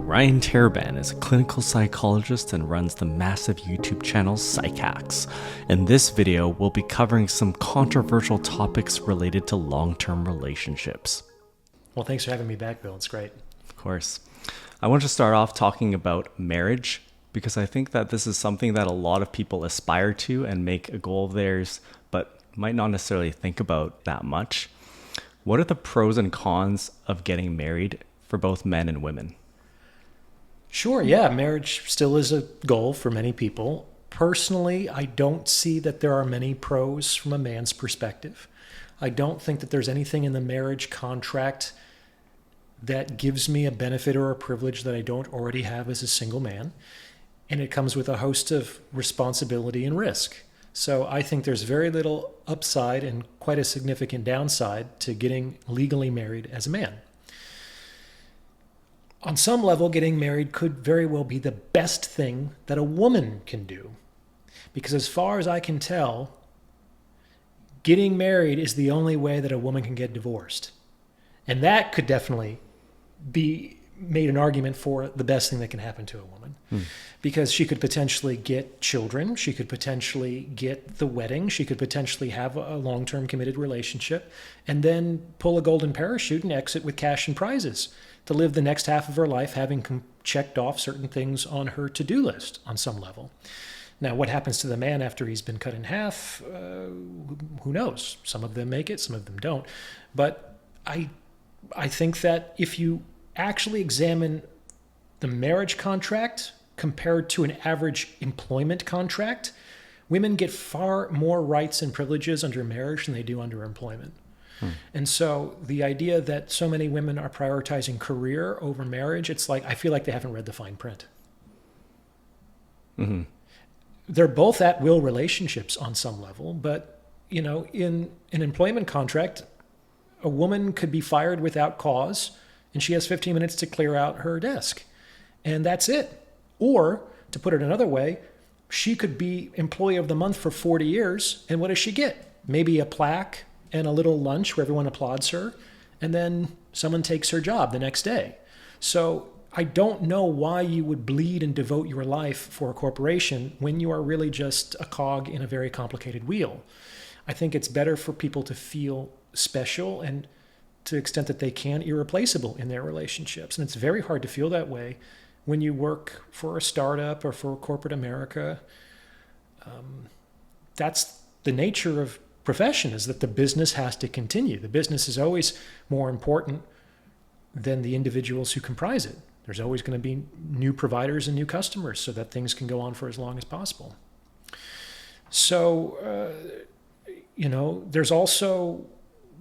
Orion Taraban is a clinical psychologist and runs the massive YouTube channel PsychHacks. In this video, we'll be covering some controversial topics related to long-term relationships. Well, thanks for having me back, Bill. It's great. Of course. I want to start off talking about marriage because I think that this is something that a lot of people aspire to and make a goal of theirs, but might not necessarily think about that much. What are the pros and cons of getting married for both men and women? Sure, yeah. Marriage still is a goal for many people. Personally, I don't see that there are many pros from a man's perspective. I don't think that there's anything in the marriage contract that gives me a benefit or a privilege that I don't already have as a single man. And it comes with a host of responsibility and risk. So I think there's very little upside and quite a significant downside to getting legally married as a man. On some level, getting married could very well be the best thing that a woman can do. Because as far as I can tell, getting married is the only way that a woman can get divorced. And that could definitely be made an argument for the best thing that can happen to a woman. Because she could potentially get children, she could potentially get the wedding, she could potentially have a long-term committed relationship, and then pull a golden parachute and exit with cash and prizes to live the next half of her life having checked off certain things on her to-do list on some level. Now, what happens to the man after he's been cut in half? Who knows? Some of them make it, some of them don't. But I think that if you actually examine the marriage contract compared to an average employment contract, women get far more rights and privileges under marriage than they do under employment. And so the idea that so many women are prioritizing career over marriage, it's like, I feel like they haven't read the fine print. Mm-hmm. They're both at-will relationships on some level, but in an employment contract, a woman could be fired without cause, and she has 15 minutes to clear out her desk. And that's it. Or, to put it another way, she could be employee of the month for 40 years, and what does she get? Maybe a plaque and a little lunch where everyone applauds her, and then someone takes her job the next day. So I don't know why you would bleed and devote your life for a corporation when you are really just a cog in a very complicated wheel. I think it's better for people to feel special and, to the extent that they can, irreplaceable in their relationships. And it's very hard to feel that way when you work for a startup or for corporate America. That's the nature of profession, is that the business has to continue. The business is always more important than the individuals who comprise it. There's always going to be new providers and new customers so that things can go on for as long as possible. So, there's also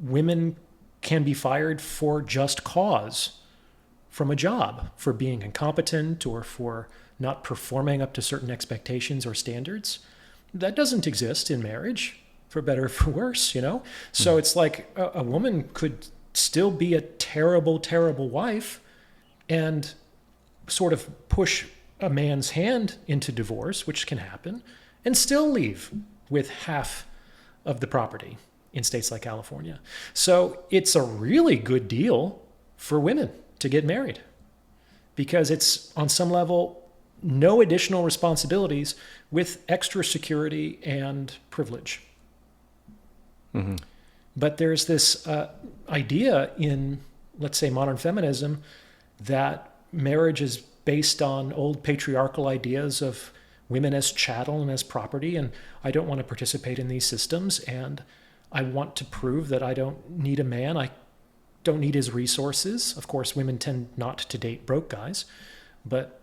women can be fired for just cause from a job, for being incompetent or for not performing up to certain expectations or standards. That doesn't exist in marriage, for better or for worse, So it's like a woman could still be a terrible, terrible wife and sort of push a man's hand into divorce, which can happen, and still leave with half of the property in states like California. So it's a really good deal for women to get married because it's, on some level, no additional responsibilities with extra security and privilege. Mm-hmm. But there's this idea in, let's say, modern feminism that marriage is based on old patriarchal ideas of women as chattel and as property, and I don't want to participate in these systems, and I want to prove that I don't need a man. I don't need his resources. Of course, women tend not to date broke guys, but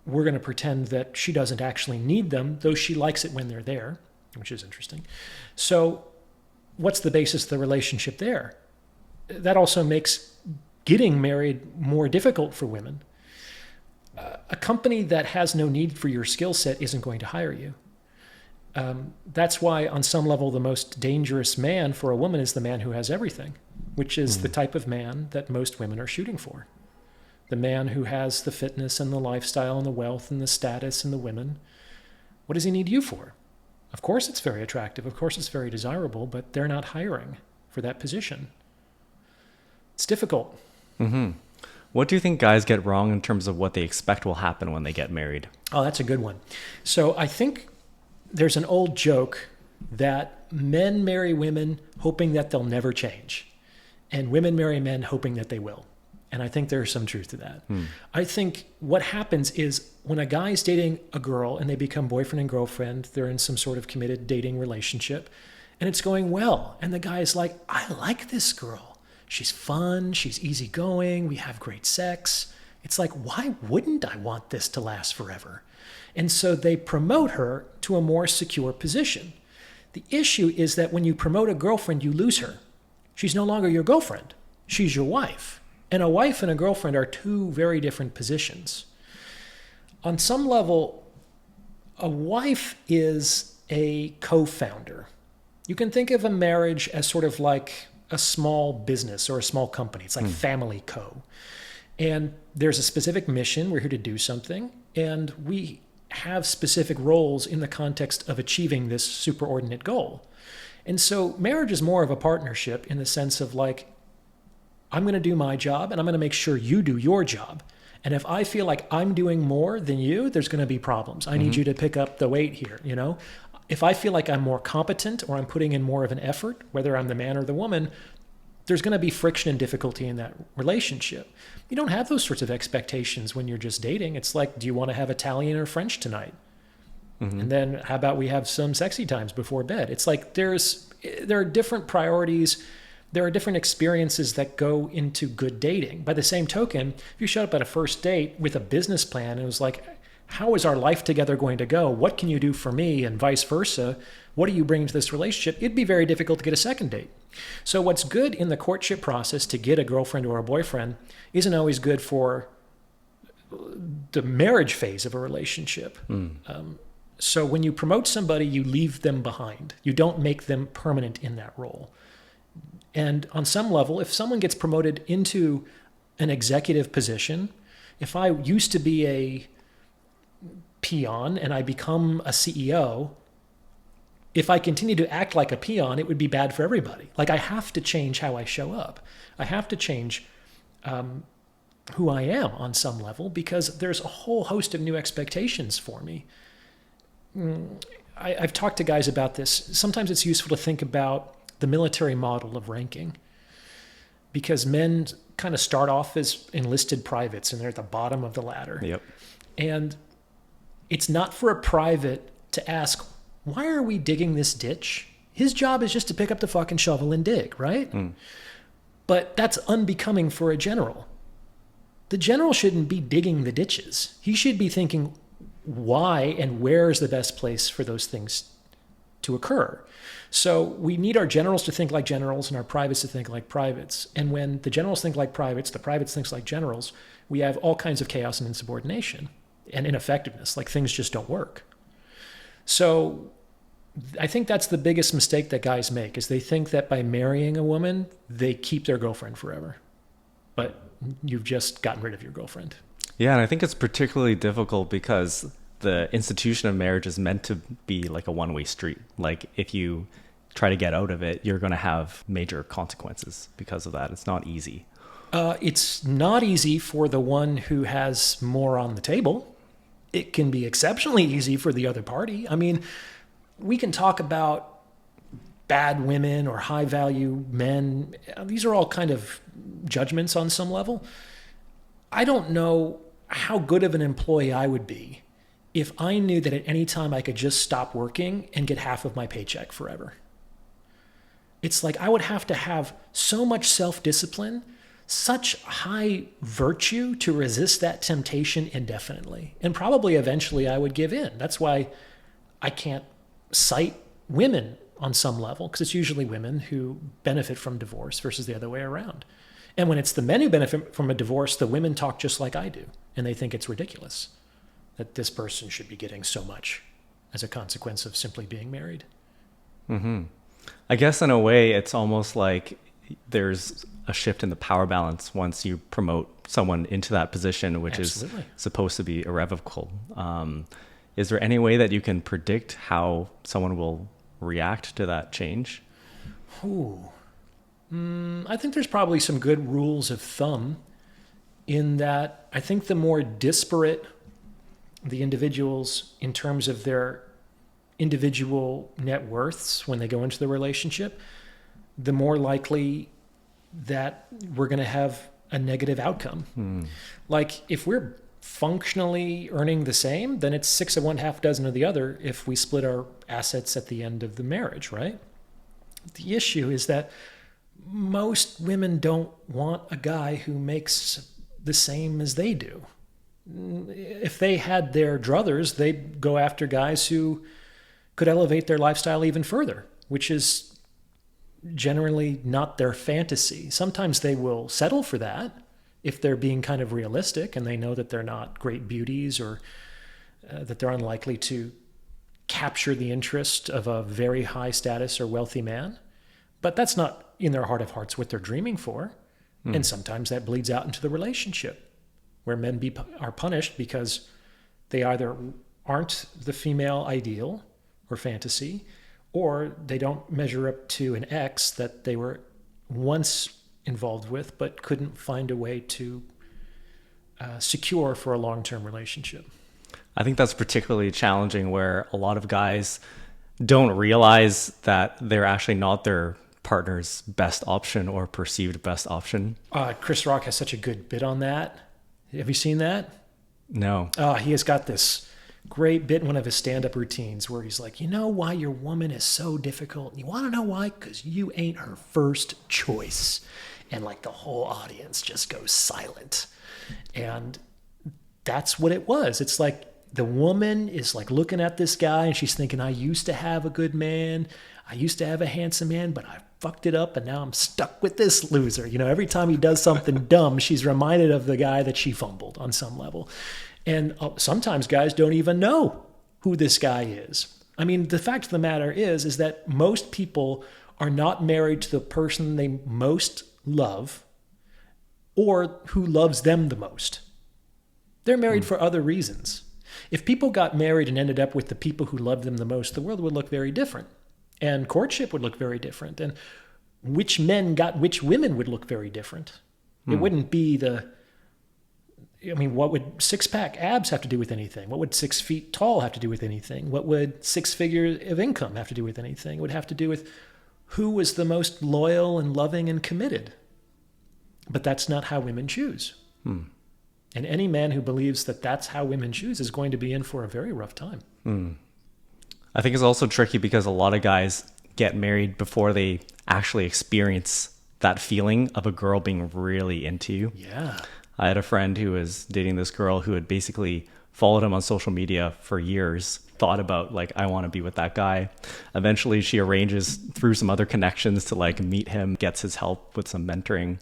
we're going to pretend that she doesn't actually need them, though she likes it when they're there, which is interesting. So what's the basis of the relationship there? That also makes getting married more difficult for women. A company that has no need for your skill set isn't going to hire you. That's why, on some level, the most dangerous man for a woman is the man who has everything, which is the type of man that most women are shooting for. The man who has the fitness and the lifestyle and the wealth and the status and the women. What does he need you for? Of course it's very attractive. Of course it's very desirable, but they're not hiring for that position. It's difficult. Mm-hmm. What do you think guys get wrong in terms of what they expect will happen when they get married? Oh, that's a good one. So I think there's an old joke that men marry women hoping that they'll never change, and women marry men hoping that they will. And I think there's some truth to that. I think what happens is when a guy is dating a girl and they become boyfriend and girlfriend, they're in some sort of committed dating relationship, and it's going well. And the guy is like, I like this girl. She's fun. She's easygoing. We have great sex. It's like, why wouldn't I want this to last forever? And so they promote her to a more secure position. The issue is that when you promote a girlfriend, you lose her. She's no longer your girlfriend. She's your wife. And a wife and a girlfriend are two very different positions. On some level, a wife is a co-founder. You can think of a marriage as sort of like a small business or a small company. It's like family co. And there's a specific mission. We're here to do something. And we have specific roles in the context of achieving this superordinate goal. And so marriage is more of a partnership in the sense of like, I'm going to do my job and I'm going to make sure you do your job. And if I feel like I'm doing more than you, there's going to be problems. I need you to pick up the weight here, you know? If I feel like I'm more competent or I'm putting in more of an effort, whether I'm the man or the woman, there's going to be friction and difficulty in that relationship. You don't have those sorts of expectations when you're just dating. It's like, do you want to have Italian or French tonight? And then how about we have some sexy times before bed? It's like there are different priorities. There are different experiences that go into good dating. By the same token, if you showed up at a first date with a business plan and it was like, how is our life together going to go? What can you do for me? And vice versa. What are you bringing to this relationship? It'd be very difficult to get a second date. So what's good in the courtship process to get a girlfriend or a boyfriend isn't always good for the marriage phase of a relationship. So when you promote somebody, you leave them behind. You don't make them permanent in that role. And on some level, if someone gets promoted into an executive position, if I used to be a peon and I become a CEO, if I continue to act like a peon, it would be bad for everybody. Like I have to change how I show up. I have to change who I am on some level because there's a whole host of new expectations for me. I've talked to guys about this. Sometimes it's useful to think about the military model of ranking because men kind of start off as enlisted privates and they're at the bottom of the ladder. Yep. And it's not for a private to ask, why are we digging this ditch? His job is just to pick up the fucking shovel and dig, right? But that's unbecoming for a general. The general shouldn't be digging the ditches. He should be thinking, why and where is the best place for those things to occur? So we need our generals to think like generals and our privates to think like privates. And when the generals think like privates, the privates think like generals, we have all kinds of chaos and insubordination and ineffectiveness, like things just don't work. So I think that's the biggest mistake that guys make is they think that by marrying a woman, they keep their girlfriend forever. But you've just gotten rid of your girlfriend. Yeah, and I think it's particularly difficult because the institution of marriage is meant to be like a one-way street. Like if you try to get out of it, you're going to have major consequences because of that. It's not easy. It's not easy for the one who has more on the table. It can be exceptionally easy for the other party. I mean, we can talk about bad women or high-value men. These are all kind of judgments on some level. I don't know how good of an employee I would be if I knew that at any time I could just stop working and get half of my paycheck forever. It's like I would have to have so much self-discipline, such high virtue to resist that temptation indefinitely. And probably eventually I would give in. That's why I can't cite women on some level, because it's usually women who benefit from divorce versus the other way around. And when it's the men who benefit from a divorce, the women talk just like I do. And they think it's ridiculous that this person should be getting so much as a consequence of simply being married. I guess in a way, it's almost like there's a shift in the power balance once you promote someone into that position, which Absolutely. is supposed to be irrevocable. Is there any way that you can predict how someone will react to that change? I think there's probably some good rules of thumb. in that I think the more disparate the individuals in terms of their individual net worths when they go into the relationship, the more likely that we're going to have a negative outcome. Like if we're functionally earning the same, then it's 6 of one, half dozen of the other if we split our assets at the end of the marriage, right? The issue is that most women don't want a guy who makes the same as they do. If they had their druthers, they'd go after guys who could elevate their lifestyle even further, which is generally not their fantasy. Sometimes they will settle for that if they're being kind of realistic and they know that they're not great beauties or that they're unlikely to capture the interest of a very high status or wealthy man. But that's not in their heart of hearts what they're dreaming for. And sometimes that bleeds out into the relationship where men are punished because they either aren't the female ideal or fantasy, or they don't measure up to an ex that they were once involved with but couldn't find a way to secure for a long-term relationship. I think that's particularly challenging where a lot of guys don't realize that they're actually not their partner's best option or perceived best option. Chris Rock has such a good bit on that. Have you seen that? No. He has got this great bit in one of his stand-up routines where he's like, you know why your woman is so difficult? You want to know why? Because you ain't her first choice. And like the whole audience just goes silent. And that's what it was. It's like the woman is like looking at this guy and she's thinking, I used to have a good man. I used to have a handsome man, but I fucked it up and now I'm stuck with this loser. You know, every time he does something dumb, she's reminded of the guy that she fumbled on some level. And sometimes guys don't even know who this guy is. I mean, the fact of the matter is that most people are not married to the person they most love or who loves them the most. They're married for other reasons. If people got married and ended up with the people who loved them the most, the world would look very different. And courtship would look very different. And which men got which women would look very different. It wouldn't be what would six-pack abs have to do with anything? What would 6 feet tall have to do with anything? What would 6 figures of income have to do with anything? It would have to do with who was the most loyal and loving and committed. But that's not how women choose. And any man who believes that that's how women choose is going to be in for a very rough time. I think it's also tricky because a lot of guys get married before they actually experience that feeling of a girl being really into you. Yeah. I had a friend who was dating this girl who had basically followed him on social media for years, thought about like, I want to be with that guy. Eventually she arranges through some other connections to like meet him, gets his help with some mentoring.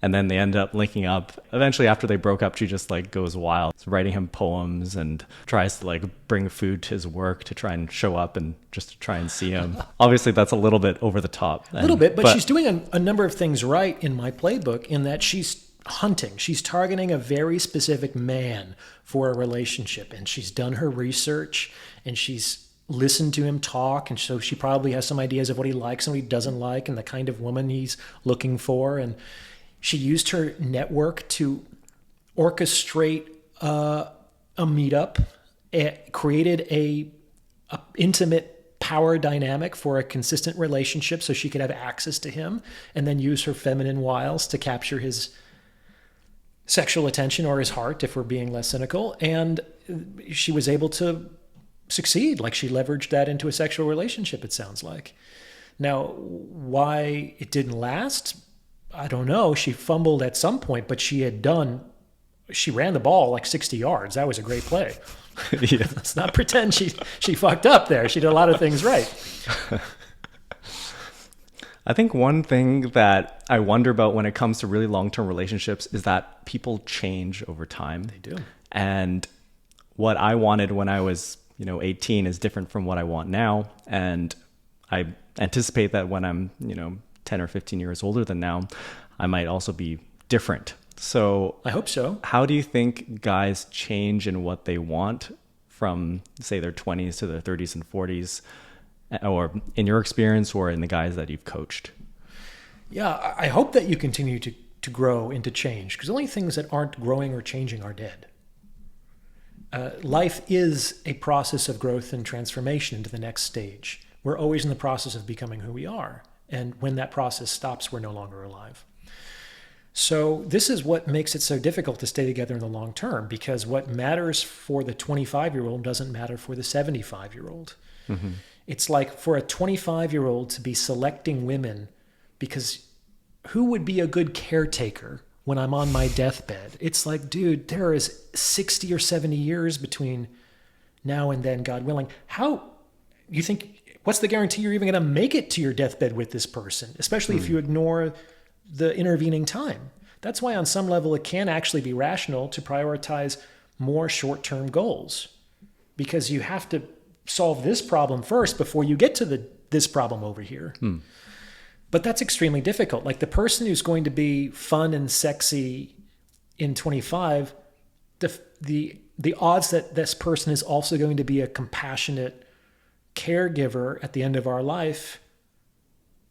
And then they end up linking up. Eventually, after they broke up, she just like goes wild, writing him poems and tries to like bring food to his work to try and show up and just to try and see him. Obviously, that's a little bit over the top. A little bit, but she's doing a number of things right in my playbook in that she's hunting. She's targeting a very specific man for a relationship. And she's done her research and she's listened to him talk. And so she probably has some ideas of what he likes and what he doesn't like and the kind of woman he's looking for. And she used her network to orchestrate a meetup, created a intimate power dynamic for a consistent relationship so she could have access to him and then use her feminine wiles to capture his sexual attention or his heart, if we're being less cynical. And she was able to succeed. Like she leveraged that into a sexual relationship, it sounds like. Now, why it didn't last? I don't know. She fumbled at some point, but she ran the ball like 60 yards. That was a great play. Yeah. Let's not pretend she fucked up there. She did a lot of things right. I think one thing that I wonder about when it comes to really long-term relationships is that people change over time. They do. And what I wanted when I was, 18 is different from what I want now. And I anticipate that when I'm, 10 or 15 years older than now, I might also be different. So I hope so. How do you think guys change in what they want from, say, their 20s to their 30s and 40s, or in your experience or in the guys that you've coached? Yeah, I hope that you continue to to grow and to change, because only things that aren't growing or changing are dead. Life is a process of growth and transformation into the next stage. We're always in the process of becoming who we are. And when that process stops, we're no longer alive. So this is what makes it so difficult to stay together in the long term, because what matters for the 25-year-old doesn't matter for the 75-year-old. Mm-hmm. It's like for a 25-year-old to be selecting women because who would be a good caretaker when I'm on my deathbed? It's like, dude, there is 60 or 70 years between now and then, God willing. How you think, what's the guarantee you're even going to make it to your deathbed with this person, especially if you ignore the intervening time? That's why on some level it can actually be rational to prioritize more short-term goals, because you have to solve this problem first before you get to this problem over here. But that's extremely difficult. Like the person who's going to be fun and sexy in 25, the odds that this person is also going to be a compassionate caregiver at the end of our life,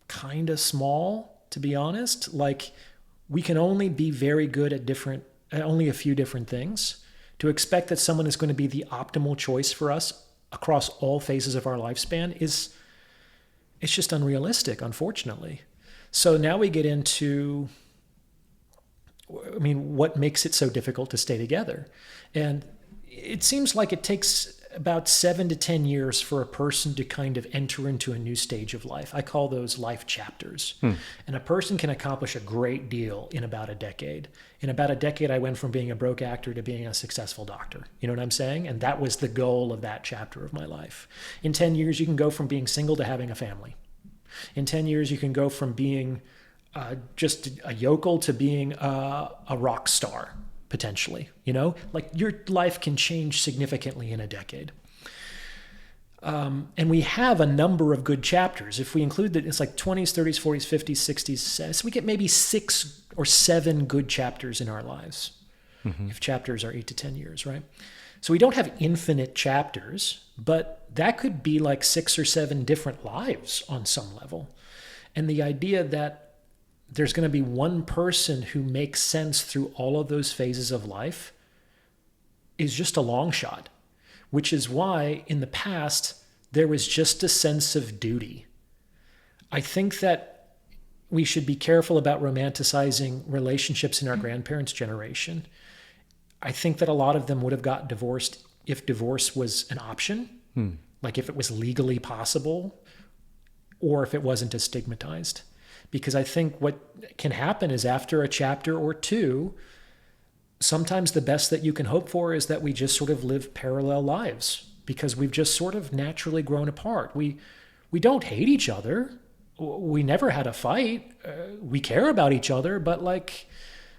kind of small, to be honest. Like we can only be very good at only a few different things. To expect that someone is going to be the optimal choice for us across all phases of our lifespan it's just unrealistic, unfortunately. So now we get into, what makes it so difficult to stay together? And it seems like it takes about 7 to 10 years for a person to kind of enter into a new stage of life. I call those life chapters. And a person can accomplish a great deal in about a decade. In about a decade, I went from being a broke actor to being a successful doctor. You know what I'm saying? And that was the goal of that chapter of my life. In 10 years, you can go from being single to having a family. In 10 years, you can go from being just a yokel to being a rock star, potentially. Like your life can change significantly in a decade. And we have a number of good chapters. If we include that, it's like 20s, 30s, 40s, 50s, 60s. So we get maybe 6 or 7 good chapters in our lives. If chapters are 8 to 10 years, right? So we don't have infinite chapters, but that could be like 6 or 7 different lives on some level. And the idea that there's going to be one person who makes sense through all of those phases of life is just a long shot, which is why in the past there was just a sense of duty. I think that we should be careful about romanticizing relationships in our grandparents' generation. I think that a lot of them would have got divorced if divorce was an option, like if it was legally possible, or if it wasn't as stigmatized. Because I think what can happen is after a chapter or 2, sometimes the best that you can hope for is that we just sort of live parallel lives, because we've just sort of naturally grown apart. We don't hate each other. We never had a fight. We care about each other, but like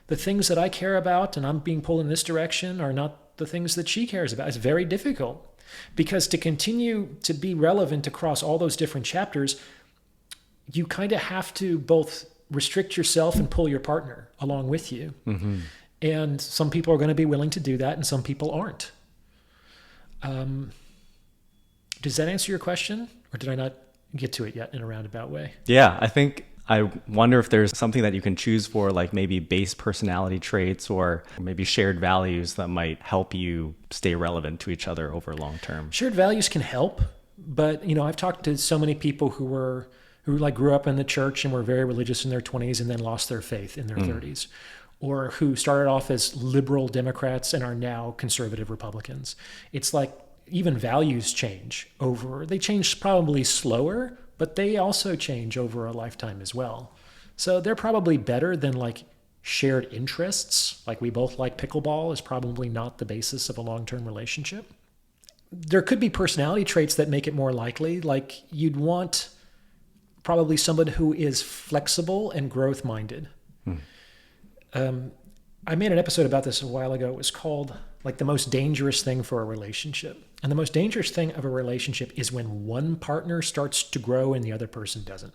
the things that I care about and I'm being pulled in this direction are not the things that she cares about. It's very difficult, because to continue to be relevant across all those different chapters, you kind of have to both restrict yourself and pull your partner along with you. And some people are going to be willing to do that and some people aren't. Does that answer your question, or did I not get to it yet in a roundabout way? Yeah, I wonder if there's something that you can choose for, like maybe base personality traits or maybe shared values that might help you stay relevant to each other over long term. Shared values can help, but I've talked to so many people who grew up in the church and were very religious in their 20s and then lost their faith in their 30s, or who started off as liberal Democrats and are now conservative Republicans. It's like even values change they change probably slower, but they also change over a lifetime as well. So they're probably better than like shared interests. Like we both like pickleball is probably not the basis of a long-term relationship. There could be personality traits that make it more likely. Like you'd want probably somebody who is flexible and growth-minded. I made an episode about this a while ago. It was called like the most dangerous thing for a relationship. And the most dangerous thing of a relationship is when one partner starts to grow and the other person doesn't.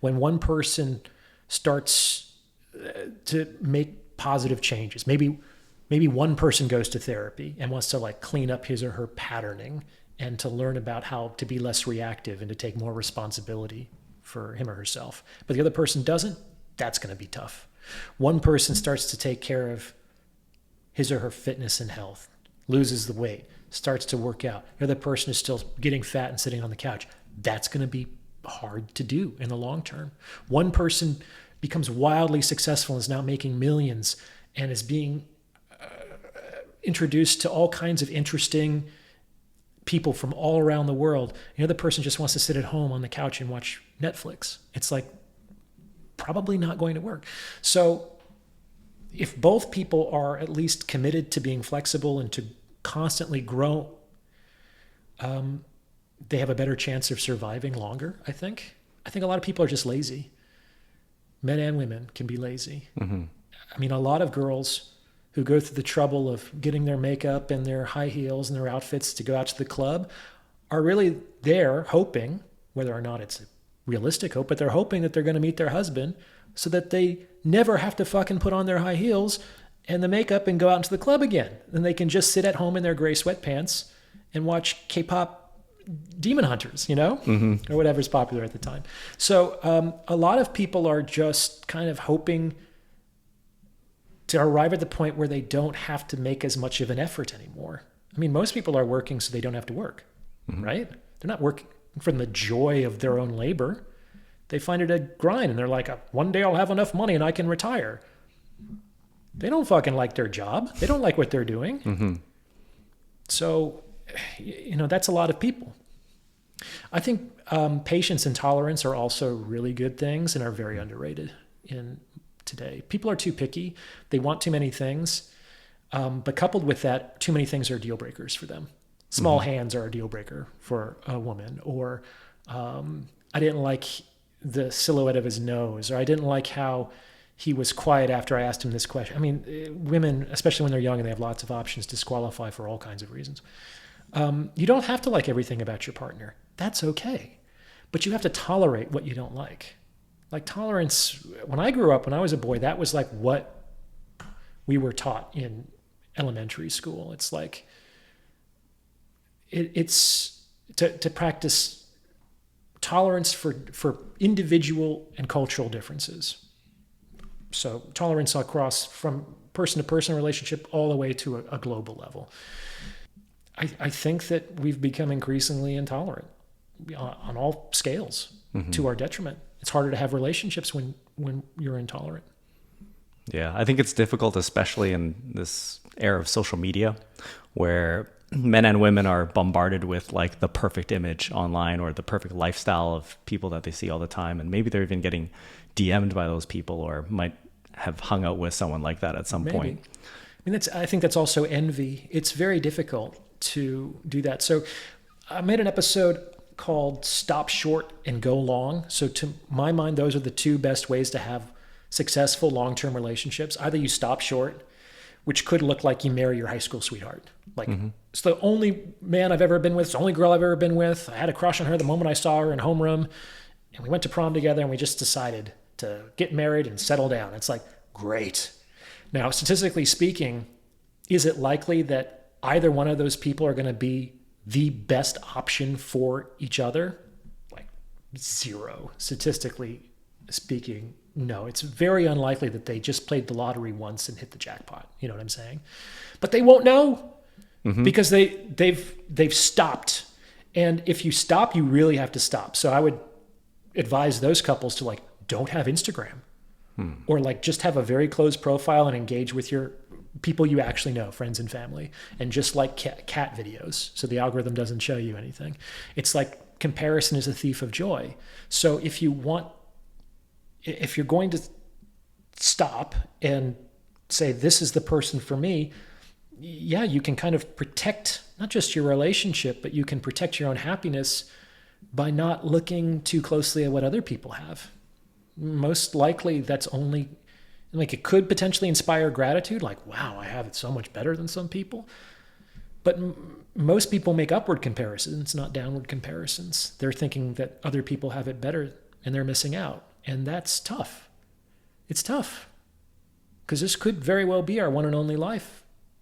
When one person starts to make positive changes. Maybe one person goes to therapy and wants to like clean up his or her patterning and to learn about how to be less reactive and to take more responsibility for him or herself. But the other person doesn't. That's going to be tough. One person starts to take care of his or her fitness and health, loses the weight, starts to work out. The other person is still getting fat and sitting on the couch. That's going to be hard to do in the long term. One person becomes wildly successful and is now making millions and is being introduced to all kinds of interesting people from all around the world. The other person just wants to sit at home on the couch and watch Netflix. It's like probably not going to work. So if both people are at least committed to being flexible and to constantly grow, they have a better chance of surviving longer, I think. I think a lot of people are just lazy. Men and women can be lazy. Mm-hmm. I mean, a lot of girls who go through the trouble of getting their makeup and their high heels and their outfits to go out to the club are really there hoping, whether or not it's a realistic hope, but they're hoping that they're going to meet their husband so that they never have to fucking put on their high heels and the makeup and go out into the club again. Then they can just sit at home in their gray sweatpants and watch K-pop Demon Hunters, Mm-hmm. or whatever's popular at the time. So a lot of people are just kind of hoping to arrive at the point where they don't have to make as much of an effort anymore. I mean, most people are working so they don't have to work, Mm-hmm. right? They're not working from the joy of their own labor. They find it a grind and they're like, one day I'll have enough money and I can retire. They don't fucking like their job. They don't like what they're doing. Mm-hmm. So, that's a lot of people. I think patience and tolerance are also really good things and are very underrated in today. People are too picky. They want too many things. But coupled with that, too many things are deal breakers for them. Small Mm-hmm. hands are a deal breaker for a woman. Or I didn't like the silhouette of his nose. Or I didn't like how he was quiet after I asked him this question. I mean, women, especially when they're young and they have lots of options, disqualify for all kinds of reasons. You don't have to like everything about your partner. That's okay. But you have to tolerate what you don't like. Like tolerance, when I grew up, when I was a boy, that was like what we were taught in elementary school. It's like, it's to practice tolerance for individual and cultural differences. So tolerance across from person to person relationship all the way to a global level. I think that we've become increasingly intolerant on all scales, Mm-hmm. to our detriment. It's harder to have relationships when you're intolerant. Yeah, I think it's difficult, especially in this era of social media, where men and women are bombarded with like the perfect image online or the perfect lifestyle of people that they see all the time. And maybe they're even getting DM'd by those people or might have hung out with someone like that at some point. I mean, I think that's also envy. It's very difficult to do that. So I made an episode called Stop Short and Go Long. So to my mind, those are the two best ways to have successful long-term relationships. Either you stop short, which could look like you marry your high school sweetheart. Like, Mm-hmm. It's the only man I've ever been with. It's the only girl I've ever been with. I had a crush on her the moment I saw her in homeroom. And we went to prom together and we just decided to get married and settle down. It's like, great. Now, statistically speaking, is it likely that either one of those people are going to be the best option for each other? Like zero. Statistically speaking, no. It's very unlikely that they just played the lottery once and hit the jackpot. You know what I'm saying? But they won't know Mm-hmm. because they've stopped. And if you stop, you really have to stop. So I would advise those couples to like, don't have Instagram. Or like just have a very closed profile and engage with your people you actually know, friends and family, and just like cat videos. So the algorithm doesn't show you anything. It's like comparison is a thief of joy. So if you're going to stop and say, this is the person for me, yeah, you can kind of protect not just your relationship, but you can protect your own happiness by not looking too closely at what other people have. Most likely that's only, like it could potentially inspire gratitude, like, wow, I have it so much better than some people. But most people make upward comparisons, not downward comparisons. They're thinking that other people have it better and they're missing out. And that's tough. It's tough because this could very well be our one and only life.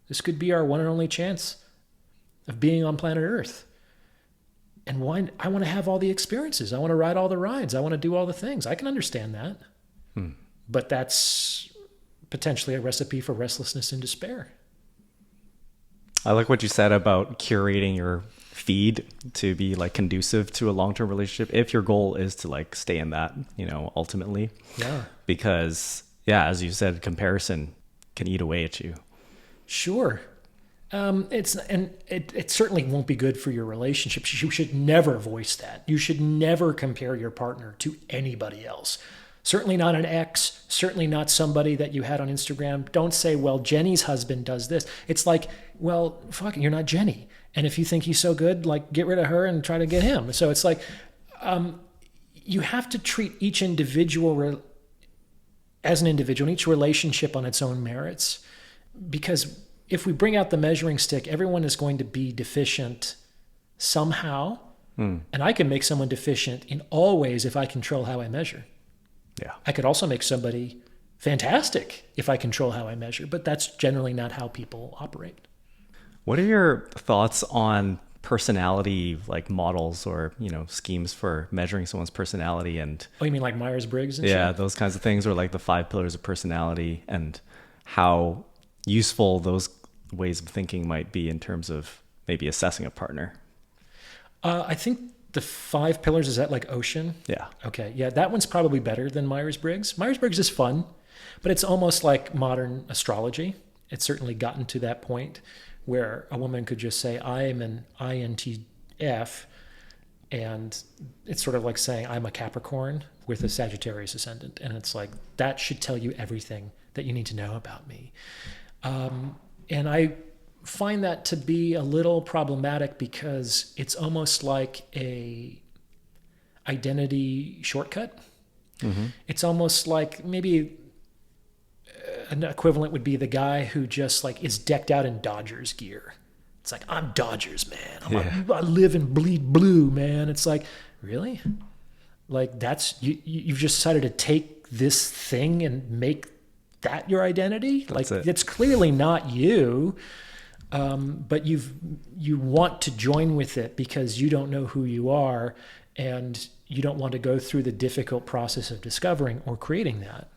This could be our one and only chance of being on planet Earth. And why I want to have all the experiences. I want to ride all the rides. I want to do all the things. I can understand that. But that's potentially a recipe for restlessness and despair. I like what you said about curating your feed to be like conducive to a long-term relationship if your goal is to like stay in that, ultimately. Yeah. Because yeah, as you said, comparison can eat away at you. Sure. It certainly won't be good for your relationship. You should never voice that. You should never compare your partner to anybody else. Certainly not an ex, certainly not somebody that you had on Instagram. Don't say, well, Jenny's husband does this. It's like, well, fuck, you're not Jenny. And if you think he's so good, like get rid of her and try to get him. So it's like, you have to treat each individual as an individual, each relationship on its own merits. Because if we bring out the measuring stick, everyone is going to be deficient somehow. And I can make someone deficient in all ways if I control how I measure. Yeah. I could also make somebody fantastic if I control how I measure, but that's generally not how people operate. What are your thoughts on personality like models or, schemes for measuring someone's personality and Oh, you mean like Myers-Briggs and yeah, shit? those kinds of things, or like the 5 pillars of personality and how useful those ways of thinking might be in terms of maybe assessing a partner? I think the 5 pillars, is that like Ocean? Yeah. Okay. Yeah, that one's probably better than Myers-Briggs. Myers-Briggs is fun, but it's almost like modern astrology. It's certainly gotten to that point where a woman could just say, I am an INTF, and it's sort of like saying I'm a Capricorn with a Sagittarius ascendant. And it's like, that should tell you everything that you need to know about me. And I find that to be a little problematic because it's almost like a identity shortcut. Mm-hmm. It's almost like maybe an equivalent would be the guy who just like is decked out in Dodgers gear. It's like, I'm Dodgers, man. I live and bleed blue, man. It's like, really? Like you've just decided to take this thing and make that your identity? Like it's clearly not you. But you want to join with it because you don't know who you are and you don't want to go through the difficult process of discovering or creating that.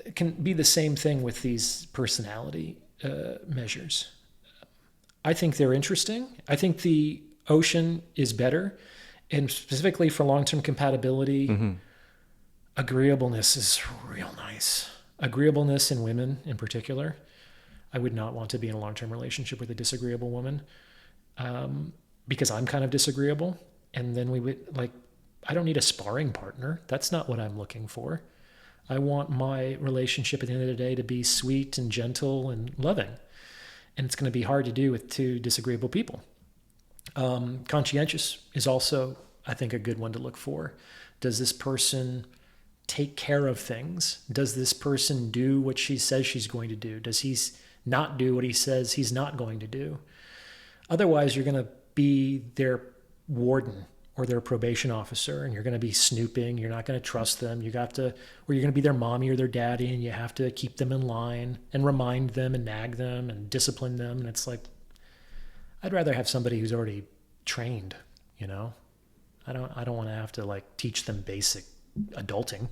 It can be the same thing with these personality measures. I think they're interesting. I think the Ocean is better, and specifically for long-term compatibility, agreeableness is real nice. Agreeableness in women in particular. I would not want to be in a long-term relationship with a disagreeable woman because I'm kind of disagreeable. And then we would I don't need a sparring partner. That's not what I'm looking for. I want my relationship at the end of the day to be sweet and gentle and loving. And it's going to be hard to do with 2 disagreeable people. Conscientious is also, I think, a good one to look for. Does this person take care of things? Does this person do what she says she's going to do? Does he not do what he says he's not going to do? Otherwise, you're going to be their warden or their probation officer, and you're going to be snooping. You're not going to trust them. Or you're going to be their mommy or their daddy, and you have to keep them in line and remind them and nag them and discipline them. And it's like, I'd rather have somebody who's already trained, I don't want to have to teach them basic adulting.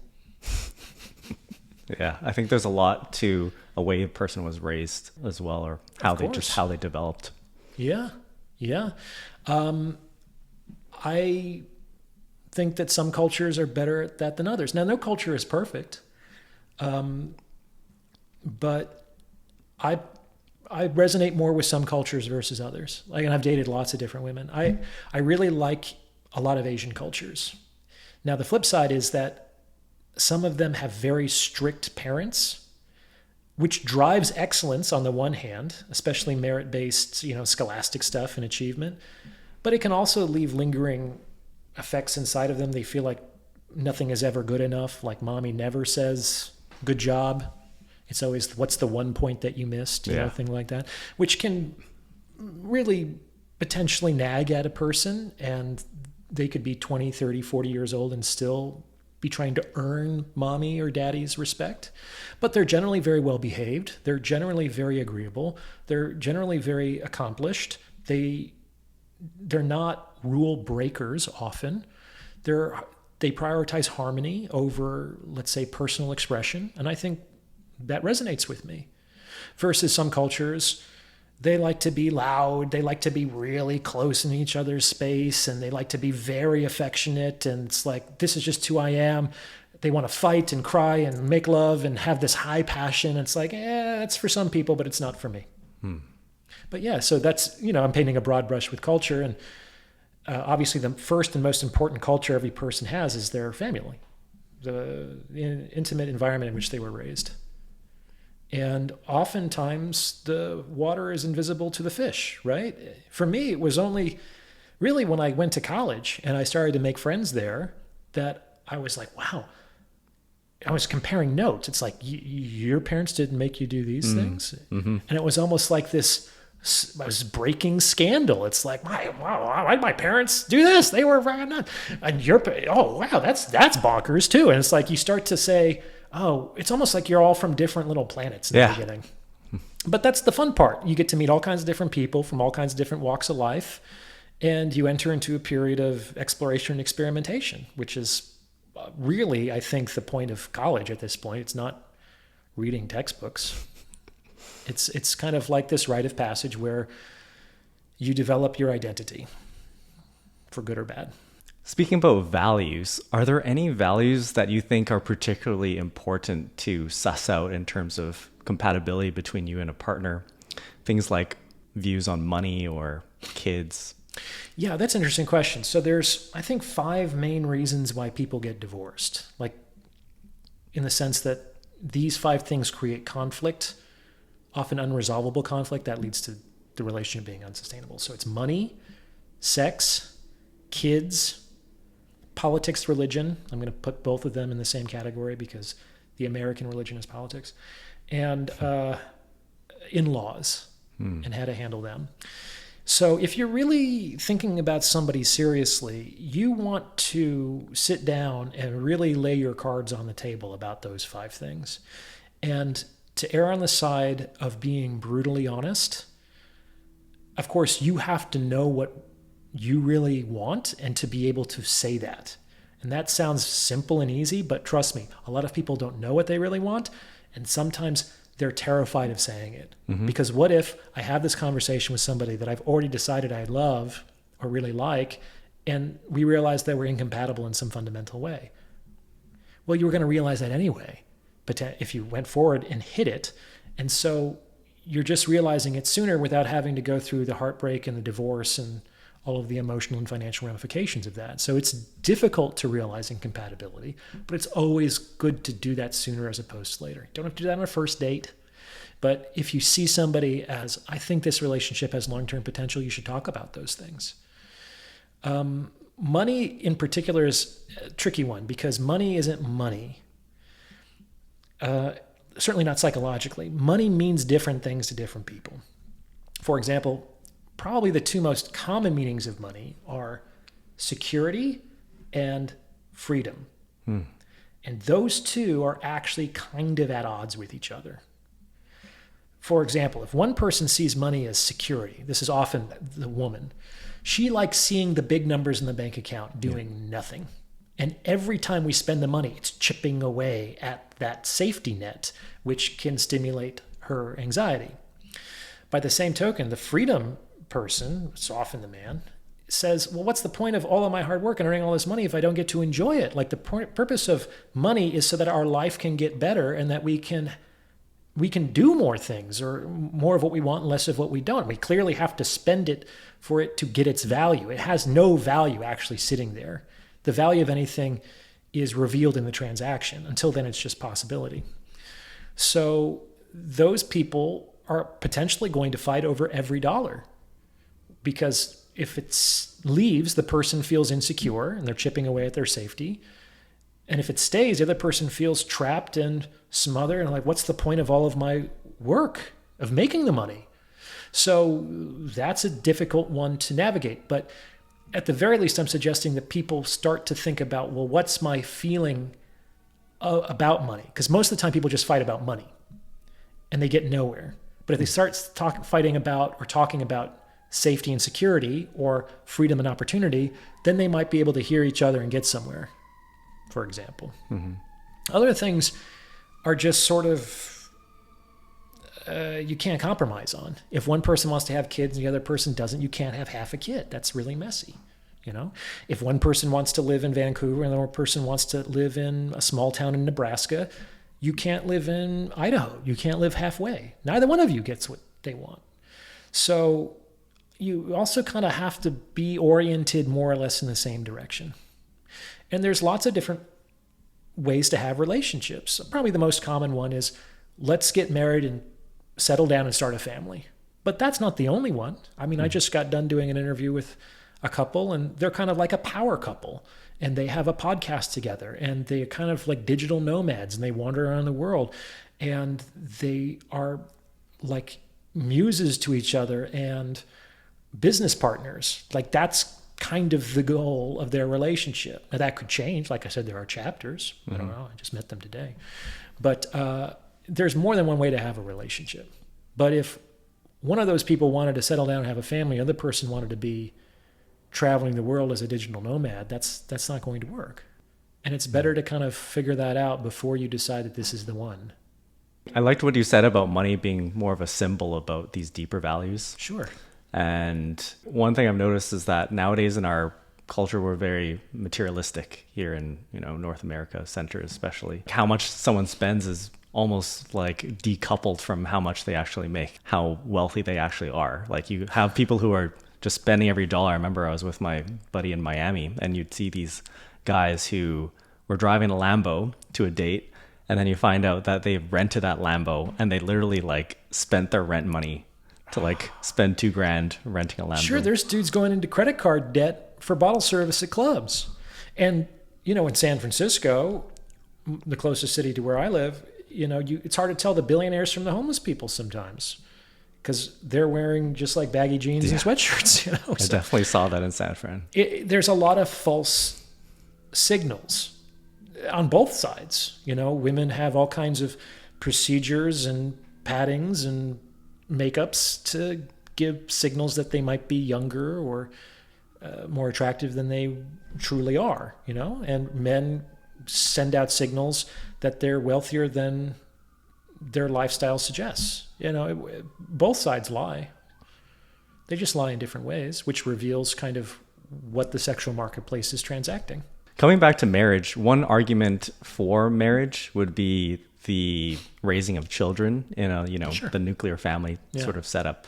Yeah, I think there's a lot to a way a person was raised as well, or how they developed. Yeah. I think that some cultures are better at that than others. Now, no culture is perfect, but I resonate more with some cultures versus others. And I've dated lots of different women. I really like a lot of Asian cultures. Now, the flip side is that some of them have very strict parents, which drives excellence on the one hand, especially merit-based, scholastic stuff and achievement. But it can also leave lingering effects inside of them. They feel like nothing is ever good enough. Like mommy never says, good job. It's always, what's the one point that you missed? Thing like that, which can really potentially nag at a person. And they could be 20, 30, 40 years old and still be trying to earn mommy or daddy's respect. But they're generally very well behaved. They're generally very agreeable. They're generally very accomplished. They're not rule breakers often. They're They prioritize harmony over, let's say, personal expression. And I think that resonates with me. Versus some cultures, they like to be loud. They like to be really close in each other's space. And they like to be very affectionate. And it's like, this is just who I am. They want to fight and cry and make love and have this high passion. It's like, it's for some people, but it's not for me. But yeah, so that's, I'm painting a broad brush with culture. And obviously the first and most important culture every person has is their family, the intimate environment in which they were raised. And oftentimes the water is invisible to the fish, right? For me, it was only really when I went to college and I started to make friends there that I was like, wow, I was comparing notes. It's like, your parents didn't make you do these things? Mm-hmm. And it was almost like this, I was breaking scandal. It's like, wow, why did my parents do this? They were not. And wow, that's bonkers too. And it's like, you start to say, oh, it's almost like you're all from different little planets in the beginning. But that's the fun part. You get to meet all kinds of different people from all kinds of different walks of life. And you enter into a period of exploration and experimentation, which is really, I think, the point of college at this point. It's not reading textbooks. It's kind of like this rite of passage where you develop your identity, for good or bad. Speaking about values, are there any values that you think are particularly important to suss out in terms of compatibility between you and a partner? Things like views on money or kids? Yeah, that's an interesting question. So there's, I think, 5 main reasons why people get divorced. Like, in the sense that these 5 things create conflict, often unresolvable conflict that leads to the relationship being unsustainable. So it's money, sex, kids, politics, religion. I'm going to put both of them in the same category because the American religion is politics, and in-laws and how to handle them. So if you're really thinking about somebody seriously, you want to sit down and really lay your cards on the table about those 5 things. And to err on the side of being brutally honest, of course, you have to know what you really want and to be able to say that. And that sounds simple and easy, but trust me, a lot of people don't know what they really want. And sometimes they're terrified of saying it. Mm-hmm. Because what if I have this conversation with somebody that I've already decided I love or really like, and we realize that we're incompatible in some fundamental way? Well, you were going to realize that anyway, but if you went forward and hit it. And so you're just realizing it sooner without having to go through the heartbreak and the divorce and all of the emotional and financial ramifications of that. So it's difficult to realize incompatibility, but it's always good to do that sooner as opposed to later. You don't have to do that on a first date, but if you see somebody as, I think this relationship has long-term potential, you should talk about those things. Money in particular is a tricky one because money isn't money. Certainly not psychologically. Money means different things to different people. For example, probably the 2 most common meanings of money are security and freedom. And those 2 are actually kind of at odds with each other. For example, if one person sees money as security, this is often the woman, she likes seeing the big numbers in the bank account doing nothing. And every time we spend the money, it's chipping away at that safety net, which can stimulate her anxiety. By the same token, the freedom person, it's often the man, says, well, what's the point of all of my hard work and earning all this money if I don't get to enjoy it? Like the purpose of money is so that our life can get better and that we can do more things or more of what we want and less of what we don't. We clearly have to spend it for it to get its value. It has no value actually sitting there. The value of anything is revealed in the transaction. Until then, it's just possibility. So those people are potentially going to fight over every dollar. Because if it leaves, the person feels insecure and they're chipping away at their safety. And if it stays, the other person feels trapped and smothered and like, what's the point of all of my work of making the money? So that's a difficult one to navigate. But at the very least, I'm suggesting that people start to think about, well, what's my feeling about money? Because most of the time people just fight about money and they get nowhere. But if they start fighting about or talking about safety and security or freedom and opportunity, then they might be able to hear each other and get somewhere. for example. Other things are just sort of, you can't compromise on. If one person wants to have kids and the other person doesn't, you can't have half a kid. That's really messy. If one person wants to live in Vancouver and the other person wants to live in a small town in Nebraska, you can't live in Idaho. You can't live halfway. Neither one of you gets what they want. So you also kind of have to be oriented more or less in the same direction. And there's lots of different ways to have relationships. Probably the most common one is, let's get married and settle down and start a family. But that's not the only one. I mean, I just got done doing an interview with a couple, and they're kind of like a power couple, and they have a podcast together, and they're kind of like digital nomads, and they wander around the world, and they are like muses to each other and business partners. Like, that's kind of the goal of their relationship. Now, that could change. Like I said, there are chapters. I don't know. I just met them today. But there's more than one way to have a relationship. But if one of those people wanted to settle down and have a family, the other person wanted to be traveling the world as a digital nomad, that's not going to work. And it's better to kind of figure that out before you decide that this is the one. I liked what you said about money being more of a symbol about these deeper values. Sure. And one thing I've noticed is that nowadays in our culture, we're very materialistic here in, North America center, especially. How much someone spends is almost like decoupled from how much they actually make, how wealthy they actually are. Like, you have people who are just spending every dollar. I remember I was with my buddy in Miami, and you'd see these guys who were driving a Lambo to a date, and then you find out that they rented that Lambo, and they literally like spent their rent money to like spend $2,000 renting a Lambo. Sure, there's dudes going into credit card debt for bottle service at clubs. And, in San Francisco, the closest city to where I live, it's hard to tell the billionaires from the homeless people sometimes, because they're wearing just like baggy jeans and sweatshirts. I definitely saw that in San Fran. There's a lot of false signals on both sides. Women have all kinds of procedures and paddings and makeups to give signals that they might be younger or more attractive than they truly are, and men send out signals that they're wealthier than their lifestyle suggests. Both sides lie. They just lie in different ways, which reveals kind of what the sexual marketplace is transacting. Coming back to marriage, one argument for marriage would be the raising of children in a, Sure. the nuclear family sort of setup.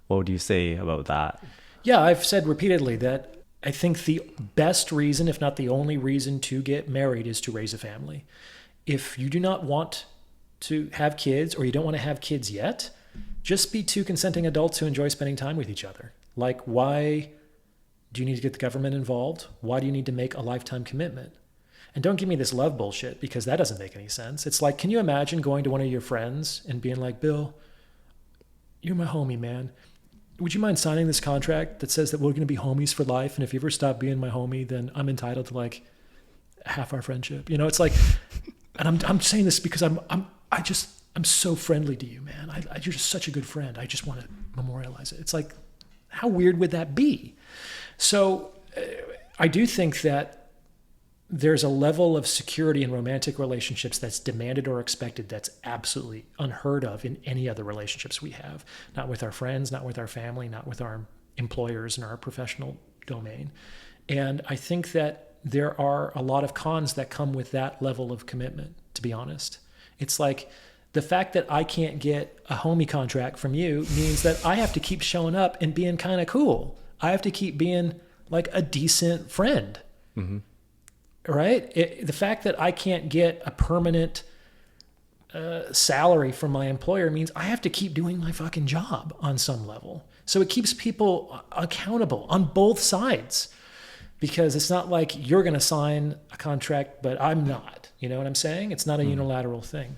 What would you say about that? Yeah, I've said repeatedly that I think the best reason, if not the only reason, to get married is to raise a family. If you do not want to have kids, or you don't want to have kids yet, just be two consenting adults who enjoy spending time with each other. Like, why do you need to get the government involved? Why do you need to make a lifetime commitment? And don't give me this love bullshit, because that doesn't make any sense. It's like, can you imagine going to one of your friends and being like, Bill, you're my homie, man. Would you mind signing this contract that says that we're going to be homies for life? And if you ever stop being my homie, then I'm entitled to like half our friendship. It's like, and I'm saying this because I'm so friendly to you, man. You're just such a good friend. I just want to memorialize it. It's like, how weird would that be? So I do think that there's a level of security in romantic relationships that's demanded or expected that's absolutely unheard of in any other relationships we have. Not with our friends, not with our family, not with our employers in our professional domain. And I think that there are a lot of cons that come with that level of commitment, to be honest. It's like, the fact that I can't get a homie contract from you means that I have to keep showing up and being kind of cool. I have to keep being like a decent friend. Mm-hmm. Right? The fact that I can't get a permanent salary from my employer means I have to keep doing my fucking job on some level. So it keeps people accountable on both sides, because it's not like you're going to sign a contract, but I'm not. You know what I'm saying? It's not a unilateral thing.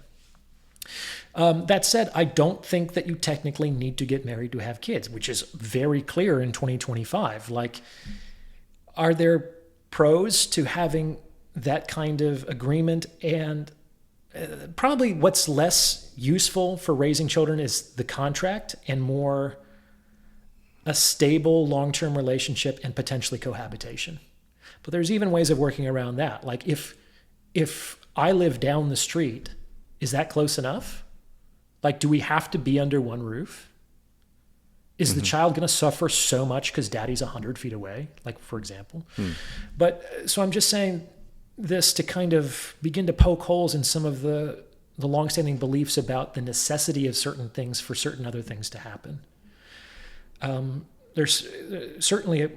That said, I don't think that you technically need to get married to have kids, which is very clear in 2025. Like, are there pros to having that kind of agreement? And probably what's less useful for raising children is the contract, and more a stable long-term relationship and potentially cohabitation. But there's even ways of working around that. Like, if if I live down the street, is that close enough? Like, do we have to be under one roof? Is the child going to suffer so much because daddy's 100 feet away, like, for example? But so I'm just saying this to kind of begin to poke holes in some of the longstanding beliefs about the necessity of certain things for certain other things to happen. There's certainly,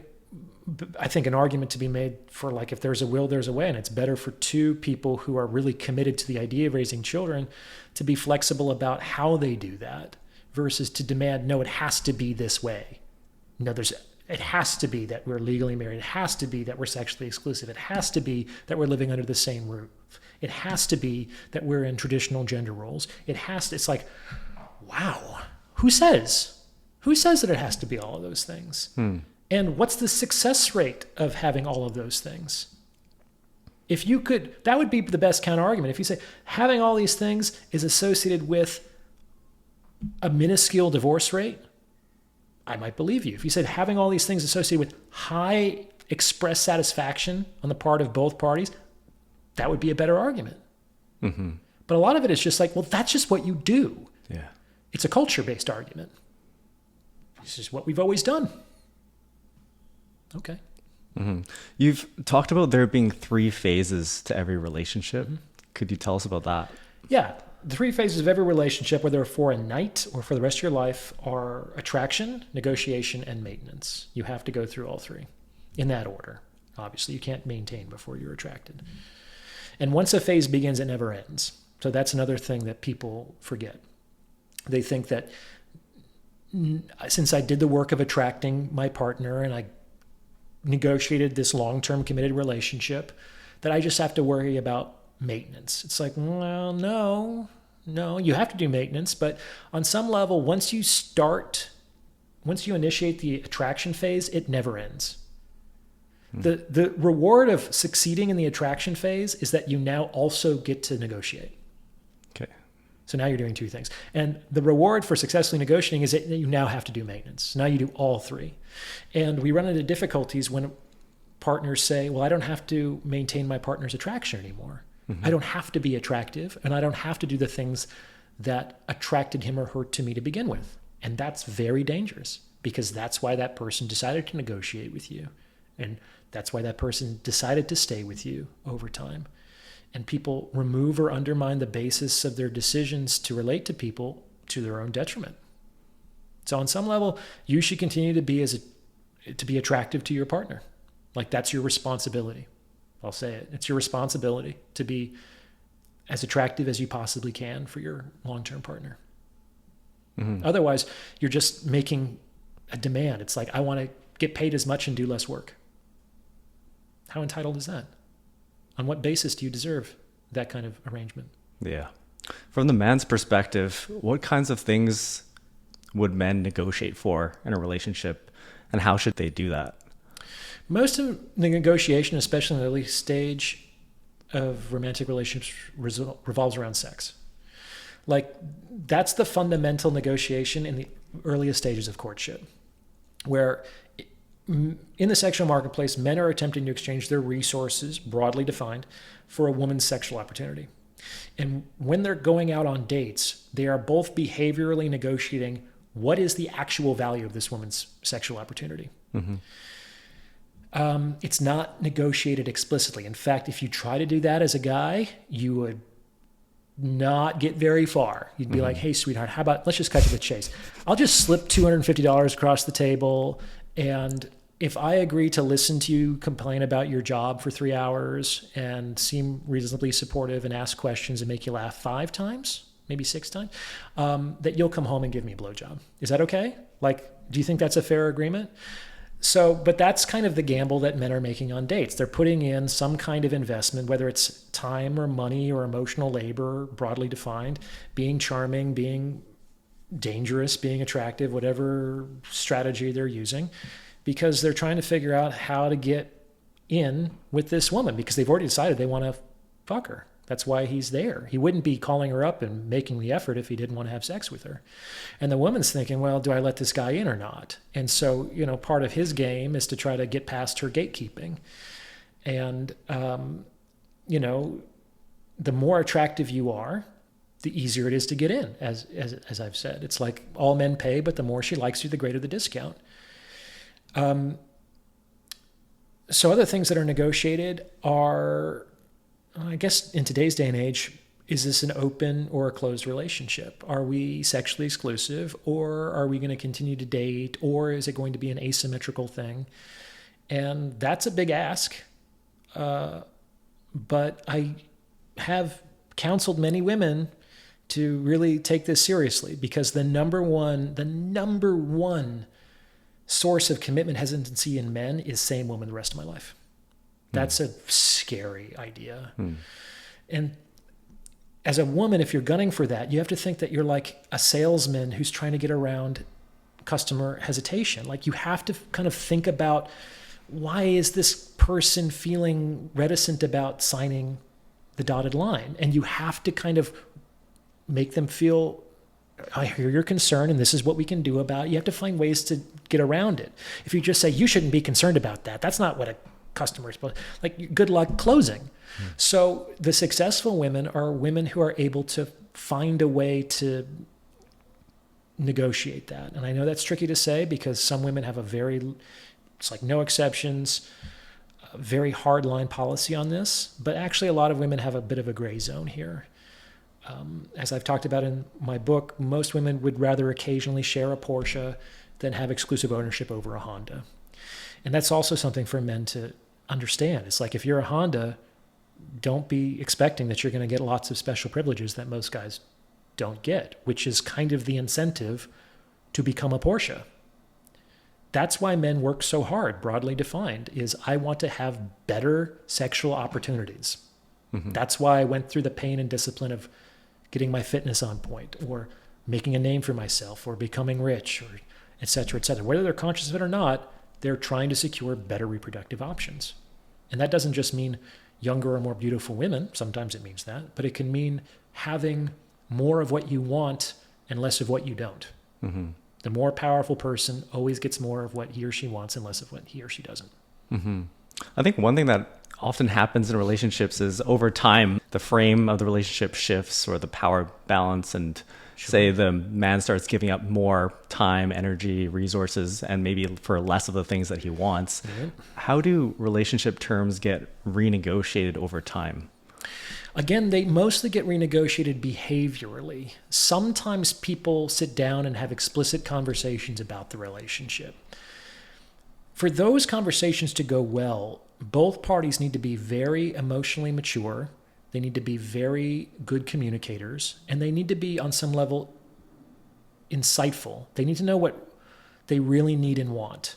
I think, an argument to be made for, like, if there's a will, there's a way, and it's better for two people who are really committed to the idea of raising children to be flexible about how they do that versus to demand, no, it has to be this way. No, it has to be that we're legally married. It has to be that we're sexually exclusive. It has to be that we're living under the same roof. It has to be that we're in traditional gender roles. It's like, wow, who says that it has to be all of those things? And what's the success rate of having all of those things? If you could, that would be the best counter argument. If you say having all these things is associated with a minuscule divorce rate, I might believe you. If you said having all these things associated with high express satisfaction on the part of both parties, that would be a better argument. But a lot of it is just like, well, that's just what you do. Yeah. It's a culture-based argument. This is what we've always done. Okay. You've talked about there being 3 phases to every relationship. Could you tell us about that? Yeah. The 3 phases of every relationship, whether for a night or for the rest of your life, are attraction, negotiation, and maintenance. You have to go through all 3 in that order. Obviously, you can't maintain before you're attracted. And once a phase begins, it never ends. So that's another thing that people forget. They think that since I did the work of attracting my partner and I negotiated this long-term committed relationship, that I just have to worry about maintenance. It's like, well, no, you have to do maintenance, but on some level, once you initiate the attraction phase, it never ends. The reward of succeeding in the attraction phase is that you now also get to negotiate. Okay. So now you're doing 2 things. And the reward for successfully negotiating is that you now have to do maintenance. Now you do all 3. And we run into difficulties when partners say, well, I don't have to maintain my partner's attraction anymore. I don't have to be attractive, and I don't have to do the things that attracted him or her to me to begin with. And that's very dangerous, because that's why that person decided to negotiate with you. And that's why that person decided to stay with you over time. And people remove or undermine the basis of their decisions to relate to people to their own detriment. So on some level, you should continue to be attractive to your partner. Like, that's your responsibility. I'll say it. It's your responsibility to be as attractive as you possibly can for your long-term partner. Otherwise, you're just making a demand. It's like, I want to get paid as much and do less work. How entitled is that? On what basis do you deserve that kind of arrangement? Yeah. From the man's perspective, what kinds of things would men negotiate for in a relationship, and how should they do that? Most of the negotiation, especially in the early stage of romantic relationships, revolves around sex. Like, that's the fundamental negotiation in the earliest stages of courtship, where in the sexual marketplace, men are attempting to exchange their resources, broadly defined, for a woman's sexual opportunity. And when they're going out on dates, they are both behaviorally negotiating what is the actual value of this woman's sexual opportunity. It's not negotiated explicitly. In fact, if you try to do that as a guy, you would not get very far. You'd be like, hey, sweetheart, how about, let's just cut to the chase. I'll just slip $250 across the table, and if I agree to listen to you complain about your job for 3 hours and seem reasonably supportive and ask questions and make you laugh 5 times, maybe 6 times, that you'll come home and give me a blowjob. Is that okay? Like, do you think that's a fair agreement? So, but that's kind of the gamble that men are making on dates. They're putting in some kind of investment, whether it's time or money or emotional labor, broadly defined, being charming, being dangerous, being attractive, whatever strategy they're using, because they're trying to figure out how to get in with this woman, because they've already decided they want to fuck her. That's why he's there. He wouldn't be calling her up and making the effort if he didn't want to have sex with her. And the woman's thinking, well, do I let this guy in or not? And so, part of his game is to try to get past her gatekeeping. And, the more attractive you are, the easier it is to get in, as I've said. It's like all men pay, but the more she likes you, the greater the discount. So other things that are negotiated are, I guess in today's day and age, is this an open or a closed relationship? Are we sexually exclusive, or are we going to continue to date, or is it going to be an asymmetrical thing? And that's a big ask. But I have counseled many women to really take this seriously, because the number one source of commitment hesitancy in men is same woman the rest of my life. That's a scary idea. And as a woman, if you're gunning for that, you have to think that you're like a salesman who's trying to get around customer hesitation. Like, you have to kind of think about, why is this person feeling reticent about signing the dotted line? And you have to kind of make them feel, I hear your concern and this is what we can do about it. You have to find ways to get around it. If you just say, you shouldn't be concerned about that, that's not what a customer is supposed, like, good luck closing. So the successful women are women who are able to find a way to negotiate that. And I know that's tricky to say, because some women have it's like no exceptions, a very hard line policy on this, but actually a lot of women have a bit of a gray zone here. As I've talked about in my book, most women would rather occasionally share a Porsche than have exclusive ownership over a Honda. And that's also something for men to understand. It's like, if you're a Honda, don't be expecting that you're going to get lots of special privileges that most guys don't get, which is kind of the incentive to become a Porsche. That's why men work so hard, broadly defined, is I want to have better sexual opportunities. That's why I went through the pain and discipline of getting my fitness on point, or making a name for myself, or becoming rich, or et cetera, et cetera. Whether they're conscious of it or not, they're trying to secure better reproductive options. And that doesn't just mean younger or more beautiful women. Sometimes it means that, but it can mean having more of what you want and less of what you don't. The more powerful person always gets more of what he or she wants and less of what he or she doesn't. I think one thing that often happens in relationships is, over time, the frame of the relationship shifts, or the power balance, and say the man starts giving up more time, energy, resources, and maybe for less of the things that he wants. How do relationship terms get renegotiated over time? Again, they mostly get renegotiated behaviorally. Sometimes people sit down and have explicit conversations about the relationship. For those conversations to go well, both parties need to be very emotionally mature. They need to be very good communicators, and they need to be, on some level, insightful. They need to know what they really need and want,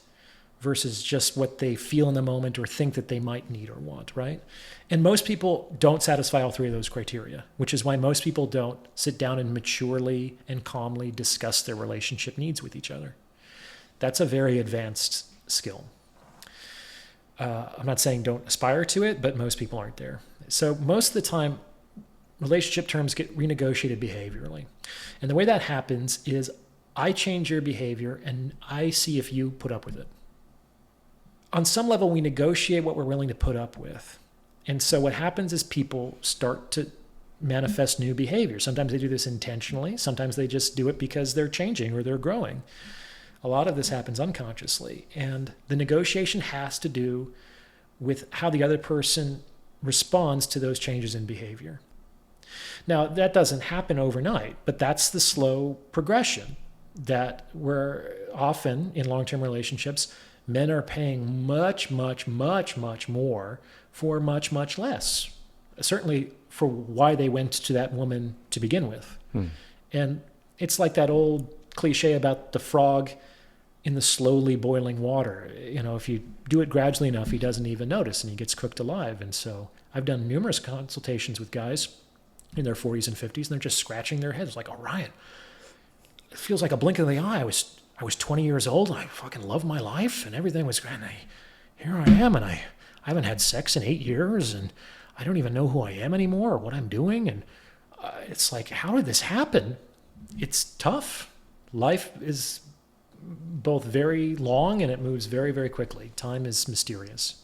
versus just what they feel in the moment or think that they might need or want, right? And most people don't satisfy all three of those criteria, which is why most people don't sit down and maturely and calmly discuss their relationship needs with each other. That's a very advanced skill. I'm not saying don't aspire to it, but most people aren't there. So most of the time, relationship terms get renegotiated behaviorally. And the way that happens is, I change your behavior and I see if you put up with it. On some level, we negotiate what we're willing to put up with. And so what happens is people start to manifest new behavior. Sometimes they do this intentionally. Sometimes they just do it because they're changing or they're growing. A lot of this happens unconsciously. And the negotiation has to do with how the other person responds to those changes in behavior. Now, that doesn't happen overnight, but that's the slow progression that we're often in long-term relationships, men are paying much, much, much, much more for much, much less. Certainly for why they went to that woman to begin with. And it's like that old cliche about the frog in the slowly boiling water. You know, if you do it gradually enough, he doesn't even notice and he gets cooked alive. And so I've done numerous consultations with guys in their 40s and 50s, and they're just scratching their heads like, Orion, it feels like a blink of the eye. I was 20 years old and I fucking loved my life and everything was great. And here I am, and I haven't had sex in 8 years, and I don't even know who I am anymore or what I'm doing. And it's like, how did this happen? It's tough. Life is both very long and it moves very, very quickly. Time is mysterious.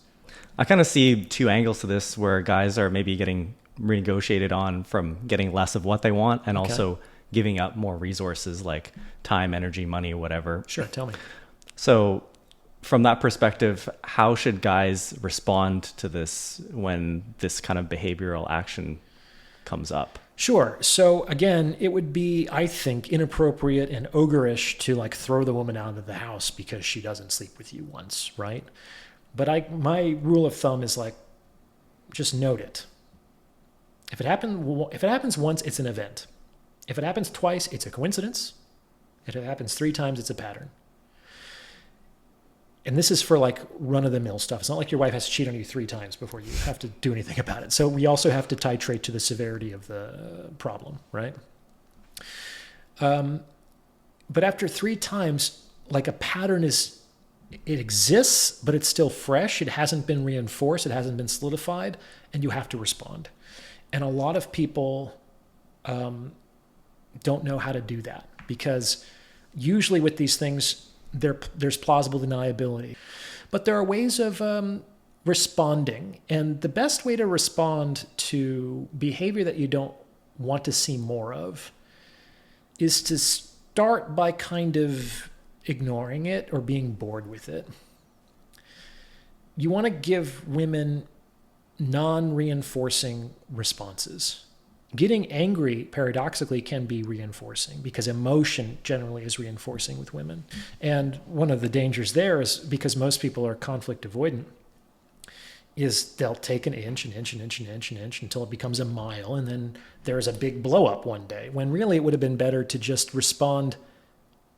I kind of see two angles to this, where guys are maybe getting renegotiated on from getting less of what they want and Okay. also giving up more resources like time, energy, money, whatever. Sure, tell me. So from that perspective, how should guys respond to this when this kind of behavioral action comes up? Sure. So again, it would be, I think, inappropriate and ogreish to like throw the woman out of the house because she doesn't sleep with you once, right? But my rule of thumb is like, just note it. If it happens once, it's an event. If it happens twice, it's a coincidence. If it happens 3 times, it's a pattern. And this is for like run-of-the-mill stuff. It's not like your wife has to cheat on you 3 times before you have to do anything about it. So we also have to titrate to the severity of the problem, right? But after 3 times, like a pattern it exists, but it's still fresh. It hasn't been reinforced. It hasn't been solidified, and you have to respond. And a lot of people don't know how to do that because usually with these things, there's plausible deniability. But there are ways of responding. And the best way to respond to behavior that you don't want to see more of is to start by kind of ignoring it or being bored with it. You want to give women non-reinforcing responses. Getting angry, paradoxically, can be reinforcing because emotion generally is reinforcing with women. And one of the dangers there is because most people are conflict avoidant, is they'll take an inch until it becomes a mile, and then there's a big blow up one day, when really it would have been better to just respond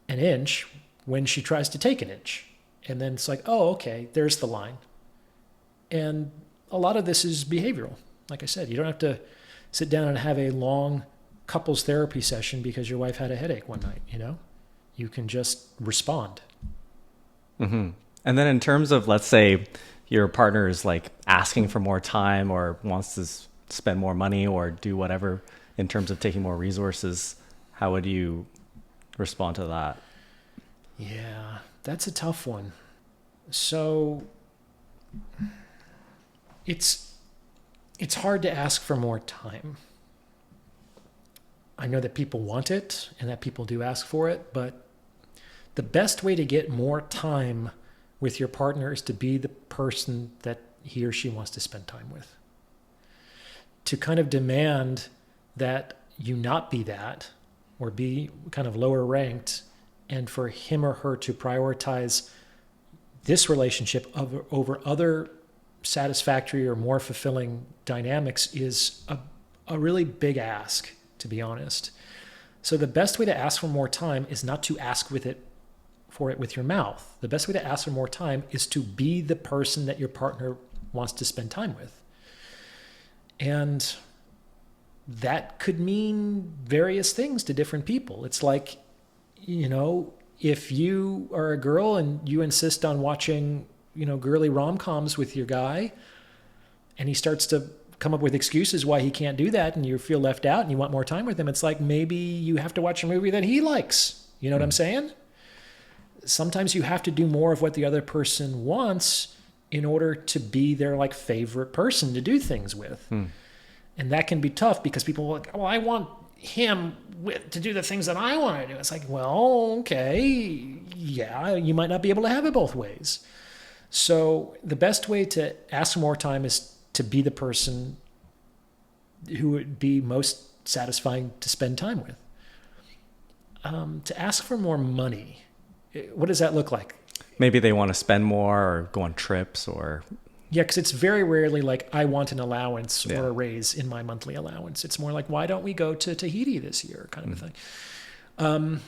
an inch when she tries to take an inch. And then it's like, oh, okay, there's the line. And a lot of this is behavioral. Like I said, you don't have to sit down and have a long couples therapy session because your wife had a headache one night, you know? You can just respond. Mm-hmm. And then in terms of, let's say your partner is like asking for more time or wants to spend more money or do whatever in terms of taking more resources, how would you respond to that? Yeah, that's a tough one. So it's hard to ask for more time. I know that people want it and that people do ask for it, but the best way to get more time with your partner is to be the person that he or she wants to spend time with. To kind of demand that you not be that or be kind of lower ranked, and for him or her to prioritize this relationship over other satisfactory or more fulfilling dynamics is a really big ask, to be honest. So the best way to ask for more time is not to ask for it with your mouth. The best way to ask for more time is to be the person that your partner wants to spend time with. And that could mean various things to different people. It's like, you know, if you are a girl and you insist on watching, you know, girly rom-coms with your guy, and he starts to come up with excuses why he can't do that, and you feel left out and you want more time with him, it's like maybe you have to watch a movie that he likes. You know what I'm saying? Sometimes you have to do more of what the other person wants in order to be their like favorite person to do things with. And that can be tough because people are like, well, I want him to do the things that I want to do. It's like, well, okay, yeah, you might not be able to have it both ways. So the best way to ask for more time is to be the person who would be most satisfying to spend time with. To ask for more money, what does that look like? Maybe they want to spend more or go on trips or... Yeah, because it's very rarely like, I want an allowance or a raise in my monthly allowance. It's more like, why don't we go to Tahiti this year, kind of a thing.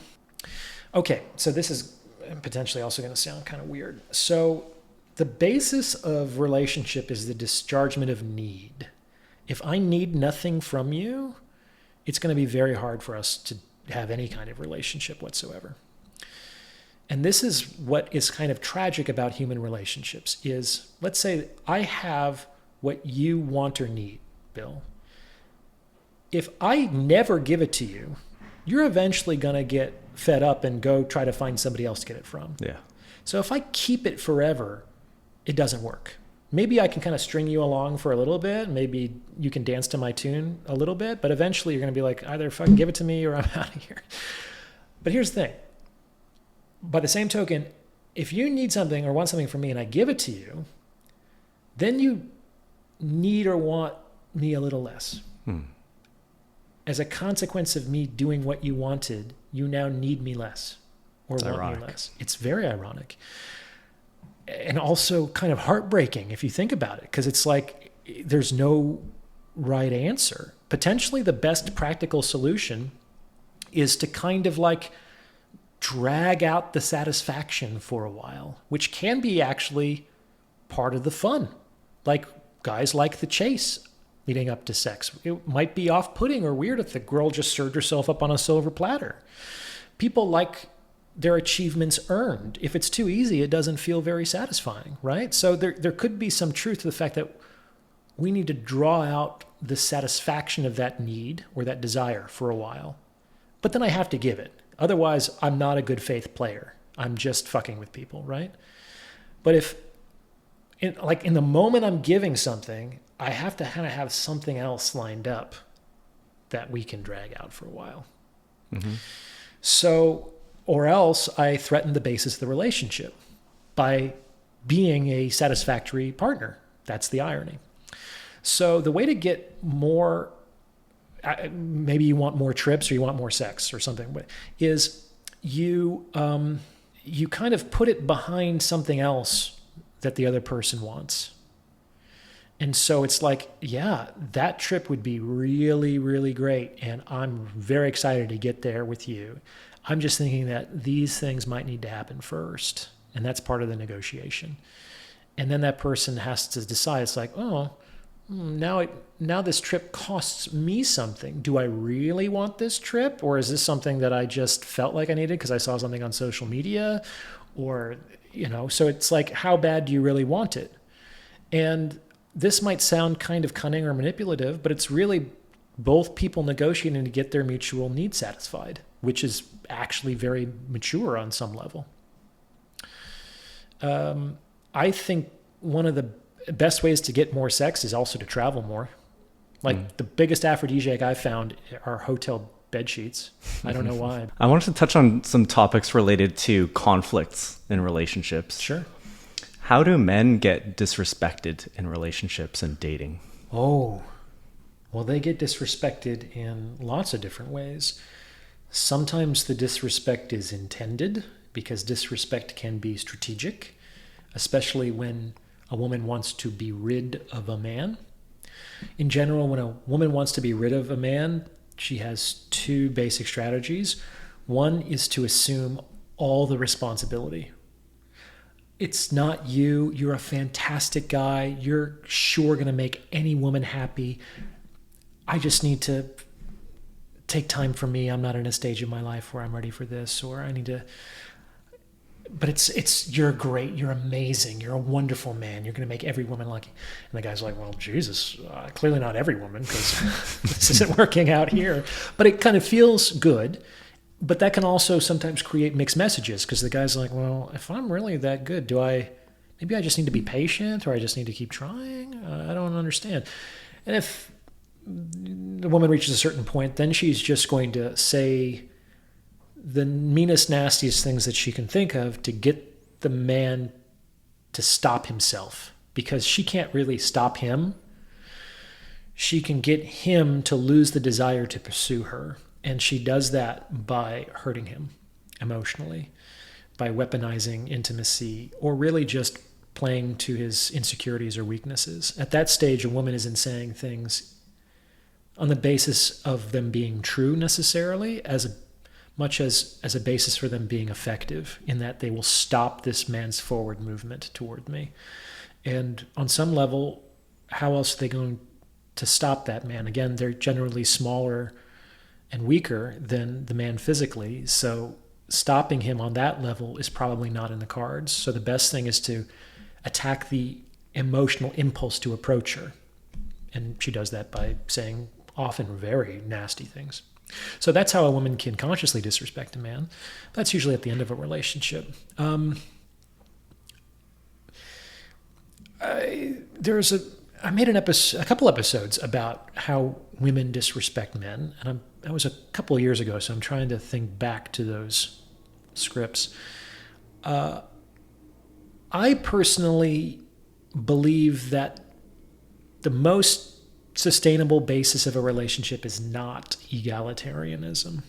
Okay, so this is potentially also going to sound kind of weird. So the basis of relationship is the dischargement of need. If I need nothing from you, it's going to be very hard for us to have any kind of relationship whatsoever. And this is what is kind of tragic about human relationships is, let's say I have what you want or need, Bill. If I never give it to you, you're eventually going to get fed up and go try to find somebody else to get it from. Yeah. So if I keep it forever, it doesn't work. maybe I can kind of string you along for a little bit. Maybe you can dance to my tune a little bit, but eventually you're going to be like, either fucking give it to me or I'm out of here. But here's the thing. By the same token, if you need something or want something from me and I give it to you, then you need or want me a little less. As a consequence of me doing what you wanted, you now need me less or want ironic. me less. It's very ironic. And also kind of heartbreaking if you think about it, because it's like there's no right answer. Potentially the best practical solution is to kind of like drag out the satisfaction for a while, which can be actually part of the fun. Like guys like the chase leading up to sex. It might be off-putting or weird if the girl just served herself up on a silver platter. People like their achievements earned. If it's too easy, it doesn't feel very satisfying, right? So there could be some truth to the fact that we need to draw out the satisfaction of that need or that desire for a while. But then I have to give it. Otherwise, I'm not a good faith player. I'm just fucking with people, right? But if, in the moment I'm giving something, I have to kind of have something else lined up that we can drag out for a while. So, or else I threaten the basis of the relationship by being a satisfactory partner. That's the irony. So the way to get more, maybe you want more trips or you want more sex or something, but is you kind of put it behind something else that the other person wants. And so it's like, yeah, that trip would be really, really great. And I'm very excited to get there with you. I'm just thinking that these things might need to happen first. And that's part of the negotiation. And then that person has to decide, it's like, oh, now this trip costs me something. Do I really want this trip? Or is this something that I just felt like I needed because I saw something on social media? Or, so it's like, how bad do you really want it? And this might sound kind of cunning or manipulative, but it's really both people negotiating to get their mutual needs satisfied, which is actually very mature on some level. I think one of the best ways to get more sex is also to travel more. Like the biggest aphrodisiac I've found are hotel bed sheets. I don't know why. I wanted to touch on some topics related to conflicts in relationships. Sure. How do men get disrespected in relationships and dating? Oh, well, they get disrespected in lots of different ways. Sometimes the disrespect is intended because disrespect can be strategic, especially when a woman wants to be rid of a man. In general, when a woman wants to be rid of a man, she has two basic strategies. One is to assume all the responsibility. It's not you. You're a fantastic guy. You're sure going to make any woman happy. I just need to take time for me. I'm not in a stage of my life where I'm ready for this, or I need to. But it's you're great. You're amazing. You're a wonderful man. You're going to make every woman lucky. And the guy's like, well, Jesus, clearly not every woman because this isn't working out here. But it kind of feels good. But that can also sometimes create mixed messages because the guy's like, well, if I'm really that good, maybe I just need to be patient or I just need to keep trying? I don't understand. And if the woman reaches a certain point, then she's just going to say the meanest, nastiest things that she can think of to get the man to stop himself because she can't really stop him. She can get him to lose the desire to pursue her. And she does that by hurting him emotionally, by weaponizing intimacy, or really just playing to his insecurities or weaknesses. At that stage, a woman isn't saying things on the basis of them being true necessarily, as much as a basis for them being effective, in that they will stop this man's forward movement toward me. And on some level, how else are they going to stop that man? Again, they're generally smaller and weaker than the man physically, so stopping him on that level is probably not in the cards. So the best thing is to attack the emotional impulse to approach her. And she does that by saying often very nasty things. So that's how a woman can consciously disrespect a man. That's usually at the end of a relationship. I made a couple episodes about how women disrespect men, and that was a couple of years ago, so I'm trying to think back to those scripts. I personally believe that the most sustainable basis of a relationship is not egalitarianism.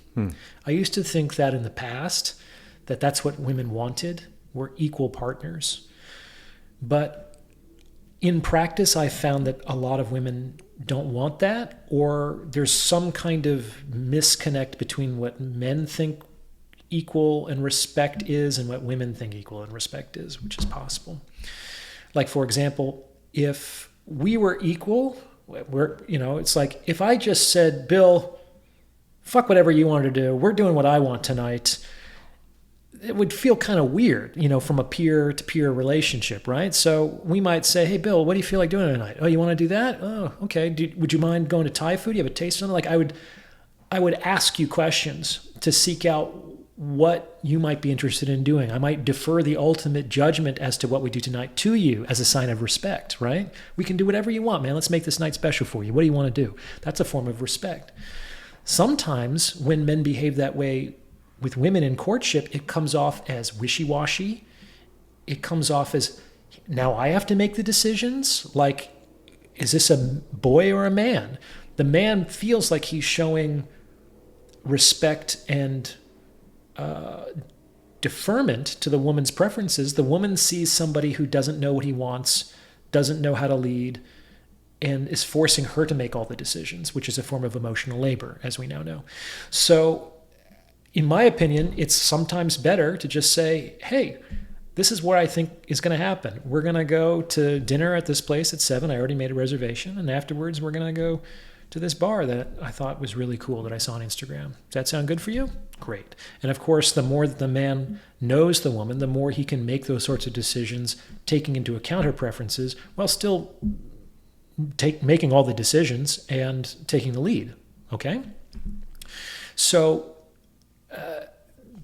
I used to think that in the past, that's what women wanted, were equal partners. But in practice, I found that a lot of women don't want that, or there's some kind of misconnect between what men think equal and respect is and what women think equal and respect is, which is possible. Like, for example, if we were equal, it's like if I just said, Bill, fuck whatever you want to do, we're doing what I want tonight, it would feel kind of weird, from a peer-to-peer relationship, right? So we might say, hey, Bill, what do you feel like doing tonight? Oh, you want to do that? Oh, okay. Would you mind going to Thai food? You have a taste of something? Like I would ask you questions to seek out what you might be interested in doing. I might defer the ultimate judgment as to what we do tonight to you as a sign of respect, right? We can do whatever you want, man. Let's make this night special for you. What do you want to do? That's a form of respect. Sometimes when men behave that way with women in courtship, it comes off as wishy-washy. It comes off as, now I have to make the decisions? Like, is this a boy or a man? The man feels like he's showing respect and deferment to the woman's preferences. The woman sees somebody who doesn't know what he wants, doesn't know how to lead, and is forcing her to make all the decisions, which is a form of emotional labor, as we now know. So, in my opinion, it's sometimes better to just say, hey, this is what I think is going to happen. We're going to go to dinner at this place at 7. I already made a reservation. And afterwards, we're going to go to this bar that I thought was really cool that I saw on Instagram. Does that sound good for you? Great. And of course, the more that the man knows the woman, the more he can make those sorts of decisions, taking into account her preferences, while still making all the decisions and taking the lead. Okay? So,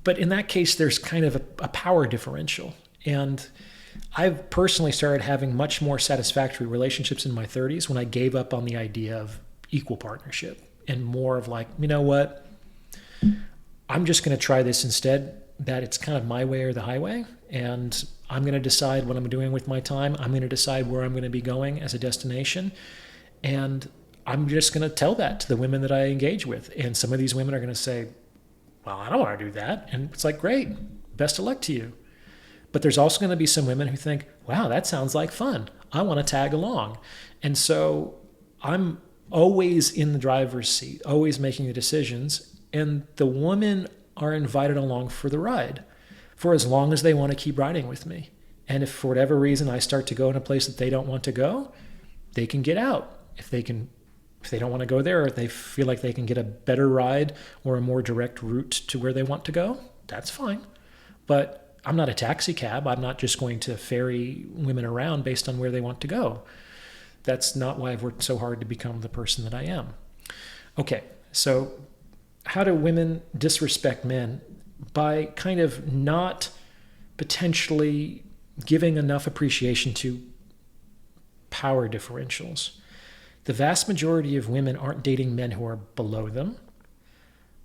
but in that case, there's kind of a power differential. And I've personally started having much more satisfactory relationships in my 30s when I gave up on the idea of equal partnership and more of like, you know what, I'm just going to try this instead, that it's kind of my way or the highway, and I'm going to decide what I'm doing with my time. I'm going to decide where I'm going to be going as a destination, and I'm just going to tell that to the women that I engage with. And some of these women are going to say, well, I don't want to do that. And it's like, great, best of luck to you. But there's also going to be some women who think, wow, that sounds like fun. I want to tag along. And so I'm always in the driver's seat, always making the decisions. And the women are invited along for the ride for as long as they want to keep riding with me. And if for whatever reason I start to go in a place that they don't want to go, they can get out. If they don't want to go there, or if they feel like they can get a better ride or a more direct route to where they want to go, that's fine. But I'm not a taxi cab. I'm not just going to ferry women around based on where they want to go. That's not why I've worked so hard to become the person that I am. Okay, so how do women disrespect men? By kind of not potentially giving enough appreciation to power differentials. The vast majority of women aren't dating men who are below them,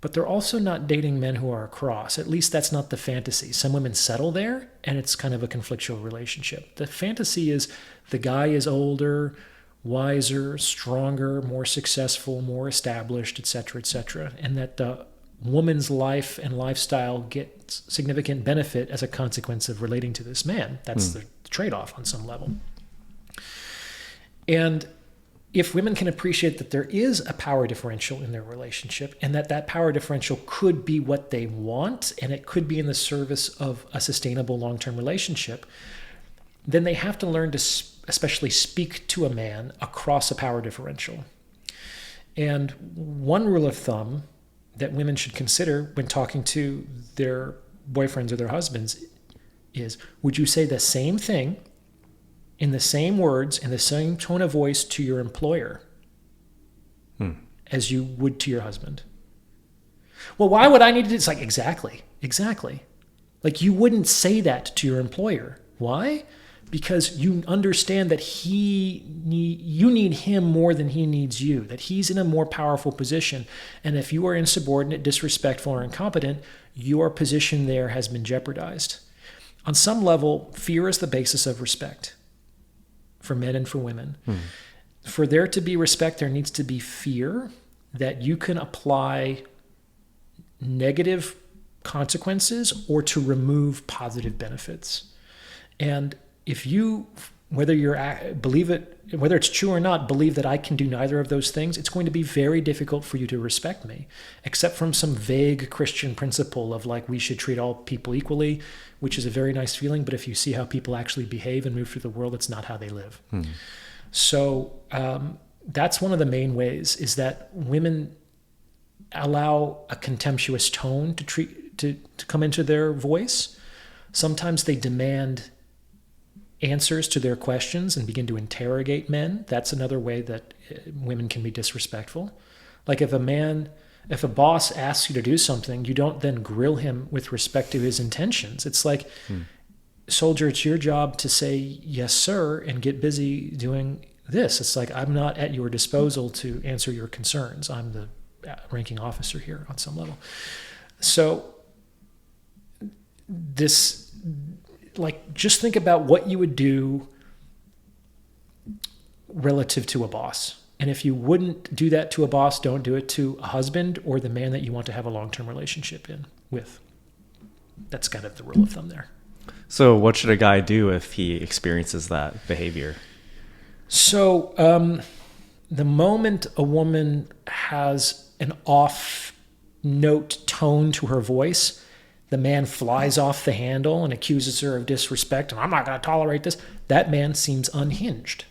but they're also not dating men who are across. At least that's not the fantasy. Some women settle there, and it's kind of a conflictual relationship. The fantasy is the guy is older, wiser, stronger, more successful, more established, etc., and that the woman's life and lifestyle gets significant benefit as a consequence of relating to this man. That's the trade-off on some level. And if women can appreciate that there is a power differential in their relationship, and that power differential could be what they want, and it could be in the service of a sustainable long-term relationship, then they have to learn to especially speak to a man across a power differential. And one rule of thumb that women should consider when talking to their boyfriends or their husbands is, would you say the same thing in the same words, in the same tone of voice to your employer as you would to your husband? Well, why would I need to do this? Like, exactly. Like, you wouldn't say that to your employer. Why? because you understand that you need him more than he needs you, that he's in a more powerful position. And if you are insubordinate, disrespectful, or incompetent, your position there has been jeopardized. On some level, fear is the basis of respect for men and for women. For there to be respect, there needs to be fear that you can apply negative consequences or to remove positive benefits. And if you, whether it's true or not, believe that I can do neither of those things, it's going to be very difficult for you to respect me, except from some vague Christian principle of like, we should treat all people equally, which is a very nice feeling. But if you see how people actually behave and move through the world, it's not how they live. So that's one of the main ways, is that women allow a contemptuous tone to come into their voice. Sometimes they demand answers to their questions and begin to interrogate men. That's another way that women can be disrespectful. Like if a boss asks you to do something, you don't then grill him with respect to his intentions. It's like, soldier, it's your job to say, yes, sir, and get busy doing this. It's like, I'm not at your disposal to answer your concerns. I'm the ranking officer here on some level. So this, like, just think about what you would do relative to a boss. And if you wouldn't do that to a boss, don't do it to a husband or the man that you want to have a long-term relationship with. That's kind of the rule of thumb there. So what should a guy do if he experiences that behavior? So the moment a woman has an off-note tone to her voice, the man flies off the handle and accuses her of disrespect, and I'm not going to tolerate this. That man seems unhinged.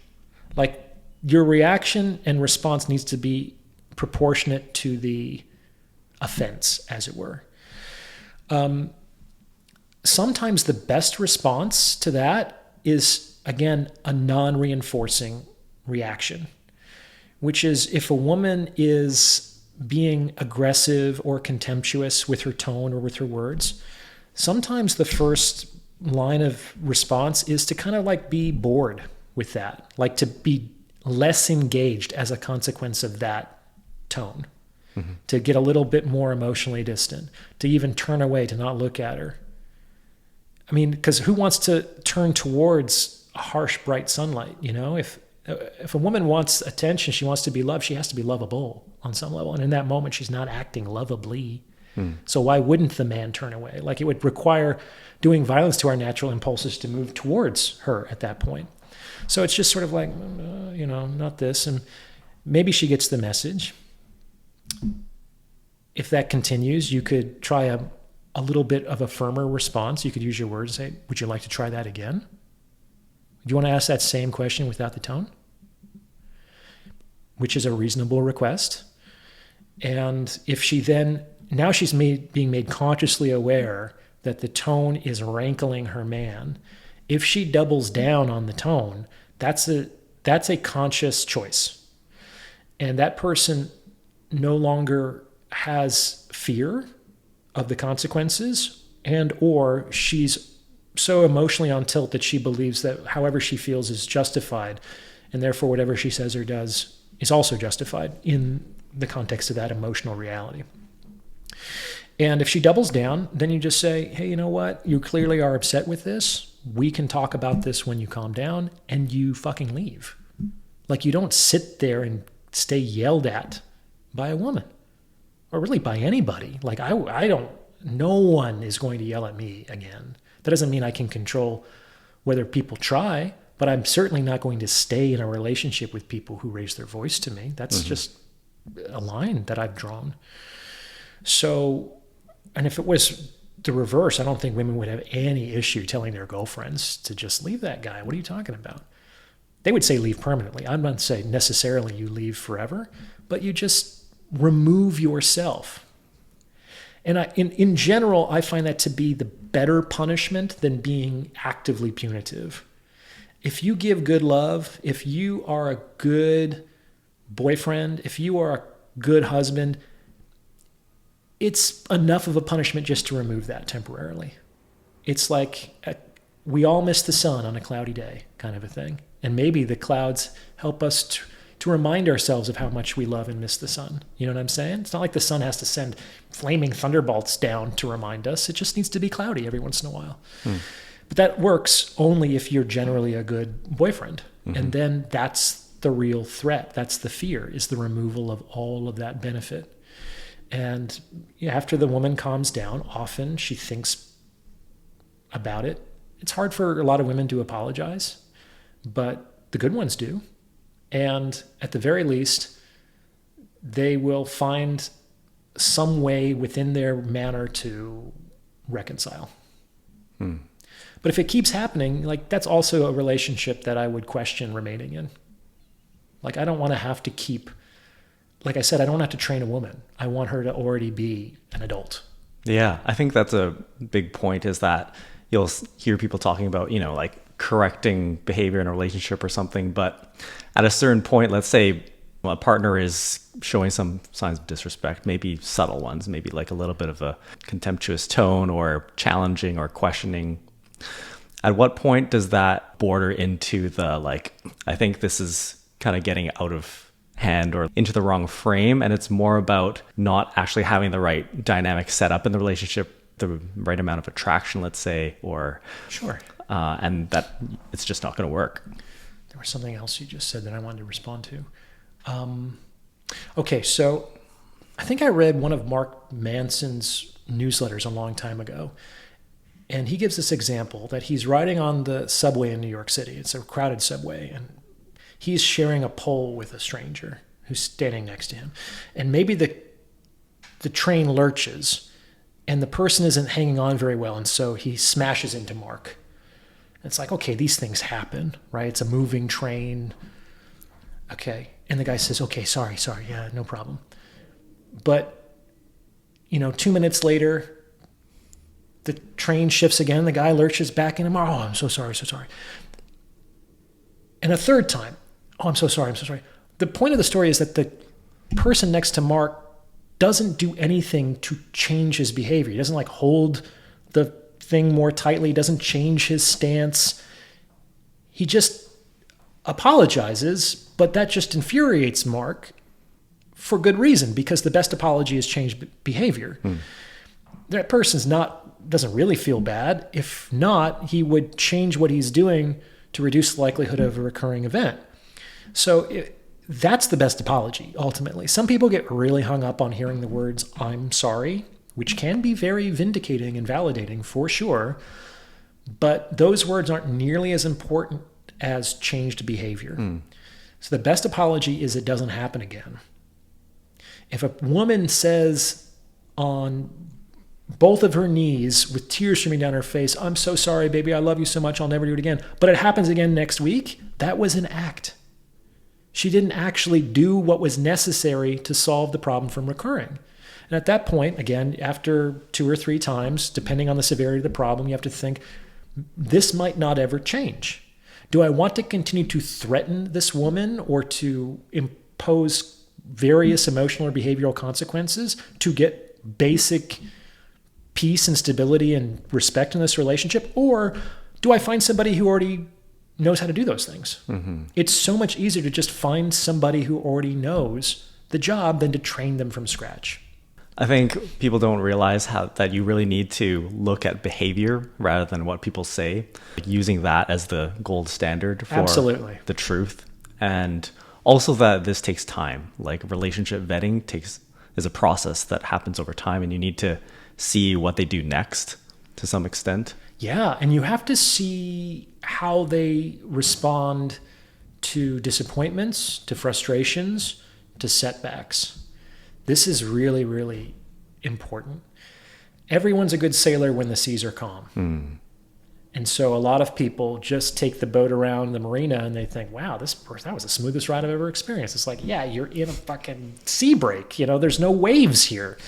Like, your reaction and response needs to be proportionate to the offense, as it were. Sometimes the best response to that is, again, a non-reinforcing reaction, which is if a woman is being aggressive or contemptuous with her tone or with her words, sometimes the first line of response is to kind of like be bored with that, like to be less engaged as a consequence of that tone, to get a little bit more emotionally distant, to even turn away, to not look at her. I mean, because who wants to turn towards a harsh, bright sunlight? You know, if a woman wants attention, she wants to be loved, she has to be lovable on some level. And in that moment, she's not acting lovably. So why wouldn't the man turn away? Like, it would require doing violence to our natural impulses to move towards her at that point. So it's just sort of like, not this. And maybe she gets the message. If that continues, you could try a little bit of a firmer response. You could use your words and say, would you like to try that again? Do you want to ask that same question without the tone? Which is a reasonable request. And if she then, now she's being made consciously aware that the tone is rankling her man. If she doubles down on the tone, that's a conscious choice. And that person no longer has fear of the consequences, and or she's so emotionally on tilt that she believes that however she feels is justified, and therefore whatever she says or does is also justified in the context of that emotional reality. And if she doubles down, then you just say, hey, you know what? You clearly are upset with this. We can talk about this when you calm down, and you fucking leave. Like, you don't sit there and stay yelled at by a woman, or really by anybody. Like, no one is going to yell at me again. That doesn't mean I can control whether people try, but I'm certainly not going to stay in a relationship with people who raise their voice to me. That's just a line that I've drawn. So, and if it was the reverse, I don't think women would have any issue telling their girlfriends to just leave that guy. What are you talking about? They would say leave permanently. I'm not saying necessarily you leave forever, but you just remove yourself. And in general, I find that to be the better punishment than being actively punitive. If you give good love, if you are a good boyfriend, if you are a good husband, it's enough of a punishment just to remove that temporarily. It's like we all miss the sun on a cloudy day, kind of a thing. And maybe the clouds help us to remind ourselves of how much we love and miss the sun. You know what I'm saying? It's not like the sun has to send flaming thunderbolts down to remind us. It just needs to be cloudy every once in a while. But that works only if you're generally a good boyfriend. And then that's the real threat. That's the fear, is the removal of all of that benefit. And after the woman calms down, often she thinks about it. It's hard for a lot of women to apologize, but the good ones do. And at the very least, they will find some way within their manner to reconcile. But if it keeps happening, like, that's also a relationship that I would question remaining in. Like, I don't want to have to keep, like I said, I don't have to train a woman. I want her to already be an adult. Yeah, I think that's a big point, is that you'll hear people talking about, like correcting behavior in a relationship or something. But at a certain point, let's say a partner is showing some signs of disrespect, maybe subtle ones, maybe like a little bit of a contemptuous tone or challenging or questioning. At what point does that border into the, like, I think this is kind of getting out of hand or into the wrong frame, and it's more about not actually having the right dynamic set up in the relationship, the right amount of attraction, let's say, or Sure. And that it's just not going to work. There was something else you just said that I wanted to respond to. Okay, so I think I read one of Mark Manson's newsletters a long time ago, and he gives this example that he's riding on the subway in New York City. It's a crowded subway, and he's sharing a pole with a stranger who's standing next to him. And maybe the train lurches, and the person isn't hanging on very well, and so he smashes into Mark. It's like, okay, these things happen, right? It's a moving train. Okay. And the guy says, okay, sorry, yeah, no problem. But, 2 minutes later, the train shifts again. The guy lurches back in him. Oh, I'm so sorry. And a third time, oh, I'm so sorry. The point of the story is that the person next to Mark doesn't do anything to change his behavior. He doesn't hold the thing more tightly, doesn't change his stance. He just apologizes, but that just infuriates Mark for good reason, because the best apology is changed behavior. That person's doesn't really feel bad. If not, he would change what he's doing to reduce the likelihood of a recurring event. So that's the best apology, ultimately. Some people get really hung up on hearing the words, I'm sorry, which can be very vindicating and validating for sure. But those words aren't nearly as important as changed behavior. So the best apology is it doesn't happen again. If a woman says on both of her knees with tears streaming down her face, I'm so sorry, baby, I love you so much, I'll never do it again, but it happens again next week, that was an act. She didn't actually do what was necessary to solve the problem from recurring. And at that point, again, after 2 or 3 times, depending on the severity of the problem, you have to think, this might not ever change. Do I want to continue to threaten this woman or to impose various emotional or behavioral consequences to get basic peace and stability and respect in this relationship? Or do I find somebody who already knows how to do those things? It's so much easier to just find somebody who already knows the job than to train them from scratch. I think people don't realize that you really need to look at behavior rather than what people say, using that as the gold standard for Absolutely. The truth. And also that this takes time. Like, relationship vetting is a process that happens over time, and you need to see what they do next to some extent. Yeah, and you have to see how they respond to disappointments, to frustrations, to setbacks. This is really, really important. Everyone's a good sailor when the seas are calm. And so a lot of people just take the boat around the marina and they think, wow, that was the smoothest ride I've ever experienced. It's like, yeah, you're in a fucking sea break. There's no waves here.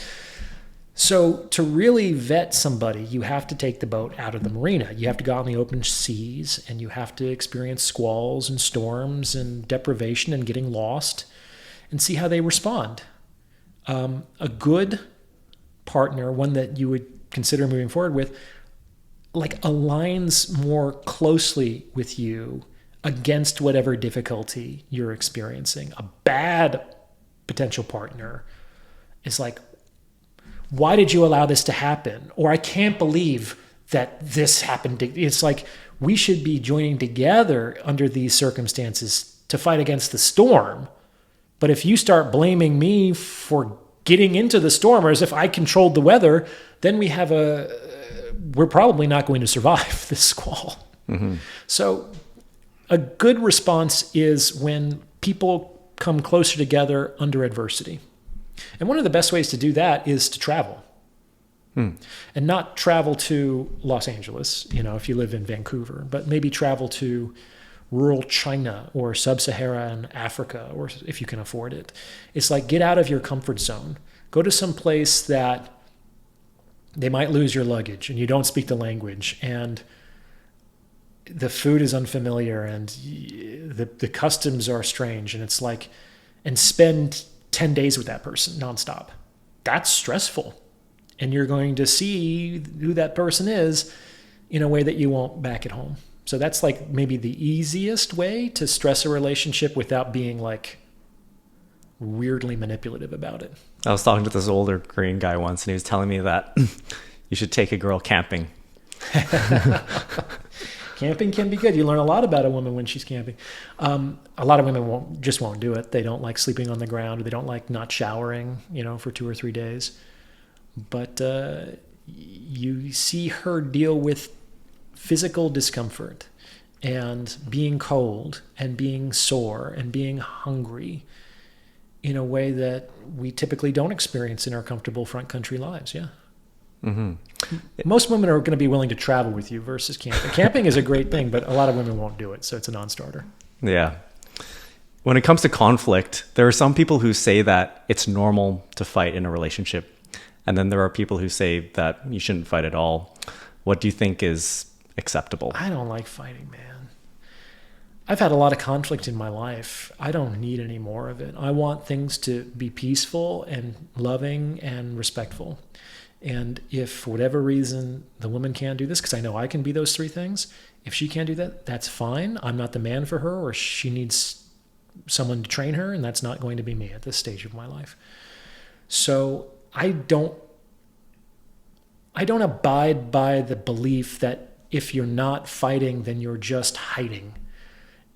So to really vet somebody, you have to take the boat out of the marina. You have to go out in the open seas, and you have to experience squalls and storms and deprivation and getting lost and see how they respond. A good partner, one that you would consider moving forward with, like aligns more closely with you against whatever difficulty you're experiencing. A bad potential partner is like, why did you allow this to happen? Or I can't believe that this happened. It's like we should be joining together under these circumstances to fight against the storm. But if you start blaming me for getting into the storm, or as if I controlled the weather, then we're probably not going to survive this squall. Mm-hmm. So a good response is when people come closer together under adversity. And one of the best ways to do that is to travel. And not travel to Los Angeles, if you live in Vancouver, but maybe travel to rural China or sub-Saharan Africa, or if you can afford it. It's like, get out of your comfort zone. Go to some place that they might lose your luggage and you don't speak the language and the food is unfamiliar and the customs are strange, and it's like, and spend 10 days with that person nonstop. That's stressful. And you're going to see who that person is in a way that you won't back at home. So that's like maybe the easiest way to stress a relationship without being like weirdly manipulative about it. I was talking to this older Korean guy once, and he was telling me that you should take a girl camping. Camping can be good. You learn a lot about a woman when she's camping. A lot of women won't do it. They don't like sleeping on the ground, or they don't like not showering, for 2 or 3 days. But you see her deal with physical discomfort and being cold and being sore and being hungry in a way that we typically don't experience in our comfortable front country lives. Yeah. Mm-hmm. Most women are going to be willing to travel with you versus camping. Camping is a great thing, but a lot of women won't do it. So it's a non-starter. Yeah. When it comes to conflict, there are some people who say that it's normal to fight in a relationship. And then there are people who say that you shouldn't fight at all. What do you think is acceptable? I don't like fighting, man. I've had a lot of conflict in my life. I don't need any more of it. I want things to be peaceful and loving and respectful. And if for whatever reason the woman can't do this, because I know I can be those 3 things, if she can't do that, that's fine. I'm not the man for her, or she needs someone to train her, and that's not going to be me at this stage of my life. So I don't abide by the belief that if you're not fighting, then you're just hiding.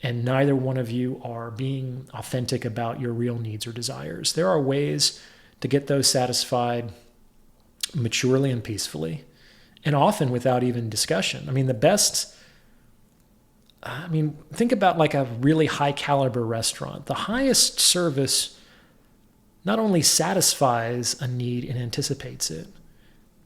And neither one of you are being authentic about your real needs or desires. There are ways to get those satisfied maturely and peacefully, and often without even discussion. Think about like a really high caliber restaurant. The highest service not only satisfies a need and anticipates it.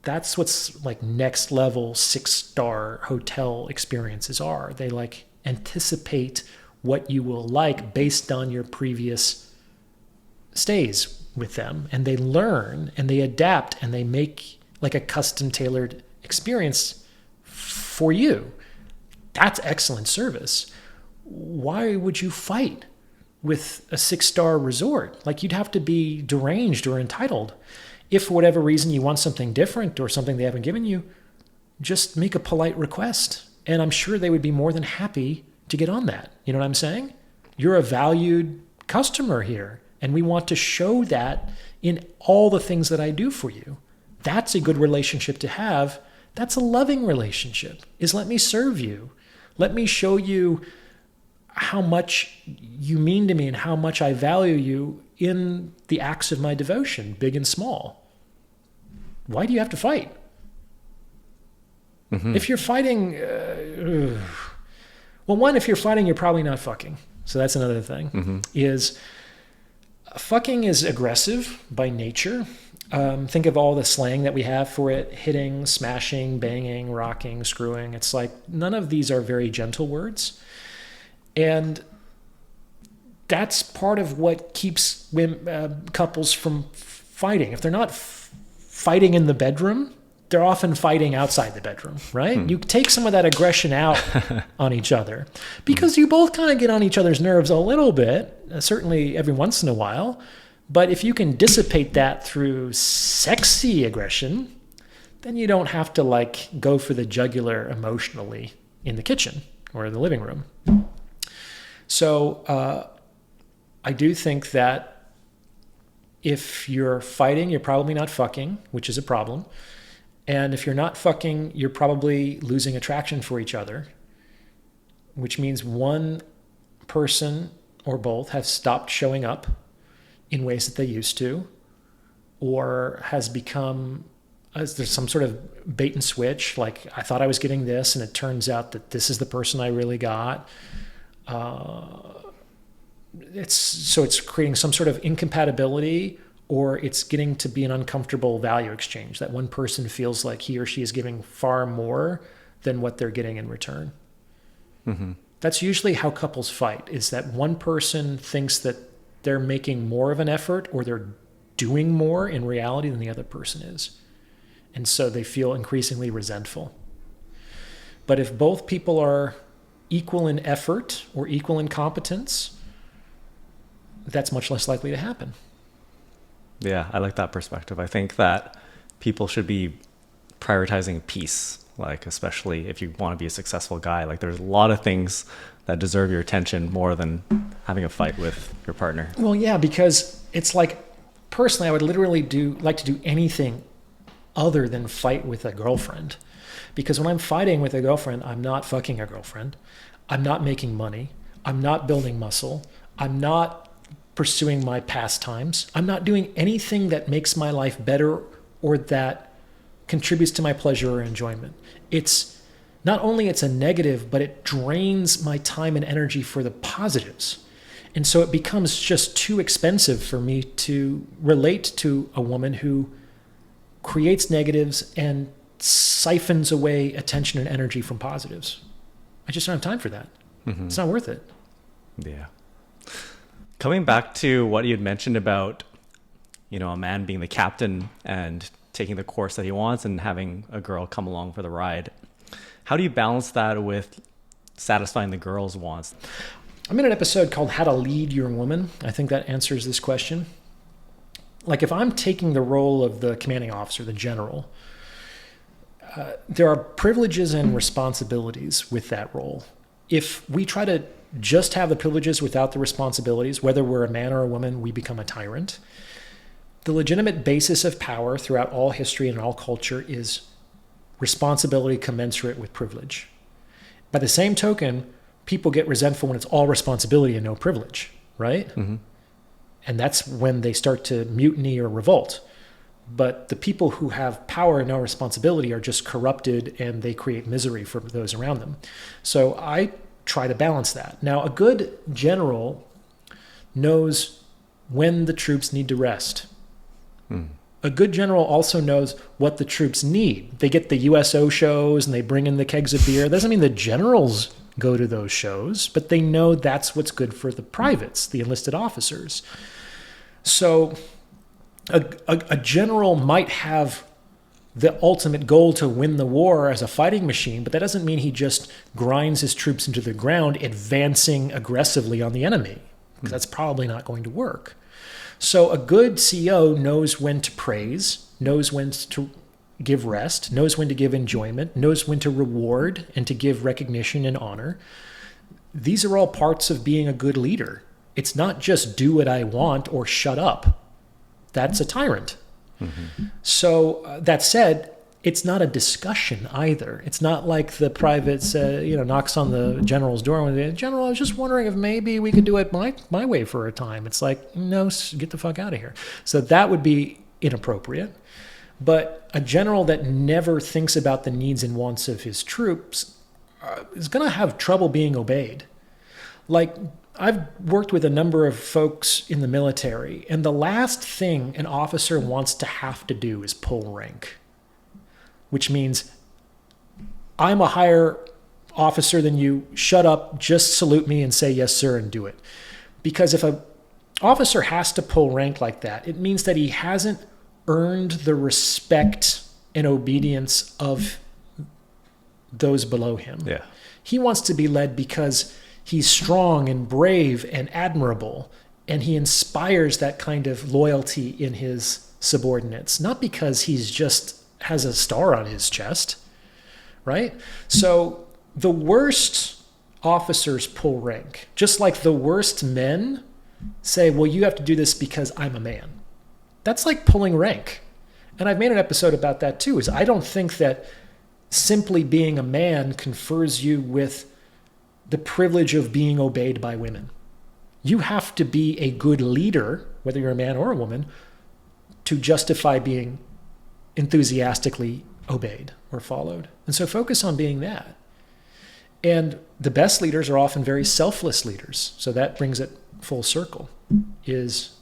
That's what's like next level 6-star hotel experiences are. They like anticipate what you will like based on your previous stays with them, and they learn and they adapt and they make like a custom tailored experience for you. That's excellent service. Why would you fight with a 6-star resort? Like, you'd have to be deranged or entitled. If for whatever reason you want something different or something they haven't given you, just make a polite request. And I'm sure they would be more than happy to get on that. You know what I'm saying? You're a valued customer here, and we want to show that in all the things that I do for you. That's a good relationship to have. That's a loving relationship, is let me serve you. Let me show you how much you mean to me and how much I value you in the acts of my devotion, big and small. Why do you have to fight? Mm-hmm. If you're fighting, if you're fighting, you're probably not fucking. So that's another thing. Mm-hmm. Fucking is aggressive by nature. Think of all the slang that we have for it: hitting, smashing, banging, rocking, screwing. It's like none of these are very gentle words. And that's part of what keeps couples from fighting. If they're not fighting in the bedroom, they're often fighting outside the bedroom, right? You take some of that aggression out on each other because you both kind of get on each other's nerves a little bit, certainly every once in a while. But if you can dissipate that through sexy aggression, then you don't have to like go for the jugular emotionally in the kitchen or the living room. So I do think that if you're fighting, you're probably not fucking, which is a problem. And if you're not fucking, you're probably losing attraction for each other, which means one person or both have stopped showing up in ways that they used to, or has become, there's some sort of bait and switch, like I thought I was getting this and it turns out that this is the person I really got. It's creating some sort of incompatibility, or it's getting to be an uncomfortable value exchange that one person feels like he or she is giving far more than what they're getting in return. Mm-hmm. That's usually how couples fight, is that one person thinks that they're making more of an effort or they're doing more in reality than the other person is. And so they feel increasingly resentful. But if both people are equal in effort or equal in competence, that's much less likely to happen. Yeah, I like that perspective. I think that people should be prioritizing peace, like especially if you want to be a successful guy. Like there's a lot of things that deserve your attention more than having a fight with your partner. Well, yeah, because it's like, personally, I would literally like to do anything other than fight with a girlfriend. Because when I'm fighting with a girlfriend, I'm not fucking a girlfriend. I'm not making money. I'm not building muscle. I'm not pursuing my pastimes. I'm not doing anything that makes my life better or that contributes to my pleasure or enjoyment. It's not only it's a negative, but it drains my time and energy for the positives. And so it becomes just too expensive for me to relate to a woman who creates negatives and siphons away attention and energy from positives. I just don't have time for that. Mm-hmm. It's not worth it. Yeah. Coming back to what you had mentioned about, a man being the captain and taking the course that he wants and having a girl come along for the ride. How do you balance that with satisfying the girl's wants? I'm in an episode called How to Lead Your Woman. I think that answers this question. Like if I'm taking the role of the commanding officer, the general, there are privileges and responsibilities with that role. If we try to just have the privileges without the responsibilities, whether we're a man or a woman, we become a tyrant. The legitimate basis of power throughout all history and all culture is responsibility commensurate with privilege. By the same token, people get resentful when it's all responsibility and no privilege, right? Mm-hmm. And that's when they start to mutiny or revolt. But the people who have power and no responsibility are just corrupted and they create misery for those around them. So I try to balance that. Now, a good general knows when the troops need to rest. A good general also knows what the troops need. They get the USO shows and they bring in the kegs of beer. That doesn't mean the generals go to those shows, but they know that's what's good for the privates, the enlisted officers. So a general might have the ultimate goal to win the war as a fighting machine, but that doesn't mean he just grinds his troops into the ground, advancing aggressively on the enemy, because that's probably not going to work. So a good CEO knows when to praise, knows when to give rest, knows when to give enjoyment, knows when to reward and to give recognition and honor. These are all parts of being a good leader. It's not just do what I want or shut up. That's a tyrant. Mm-hmm. So that said, it's not a discussion either. It's not like the private knocks on the general's door and the general, I was just wondering if maybe we could do it my way for a time. It's like, no, get the fuck out of here. So that would be inappropriate. But a general that never thinks about the needs and wants of his troops is going to have trouble being obeyed. Like, I've worked with a number of folks in the military, and the last thing an officer wants to have to do is pull rank, which means I'm a higher officer than you. Shut up, just salute me and say yes, sir, and do it. Because if an officer has to pull rank like that, it means that he hasn't earned the respect and obedience of those below him. Yeah. He wants to be led because he's strong and brave and admirable, and he inspires that kind of loyalty in his subordinates, not because he's just has a star on his chest, right? So the worst officers pull rank, just like the worst men say, well, you have to do this because I'm a man. That's like pulling rank. And I've made an episode about that too, is I don't think that simply being a man confers you with the privilege of being obeyed by women. You have to be a good leader, whether you're a man or a woman, to justify being enthusiastically obeyed or followed. And so focus on being that. And the best leaders are often very selfless leaders. So that brings it full circle. Is,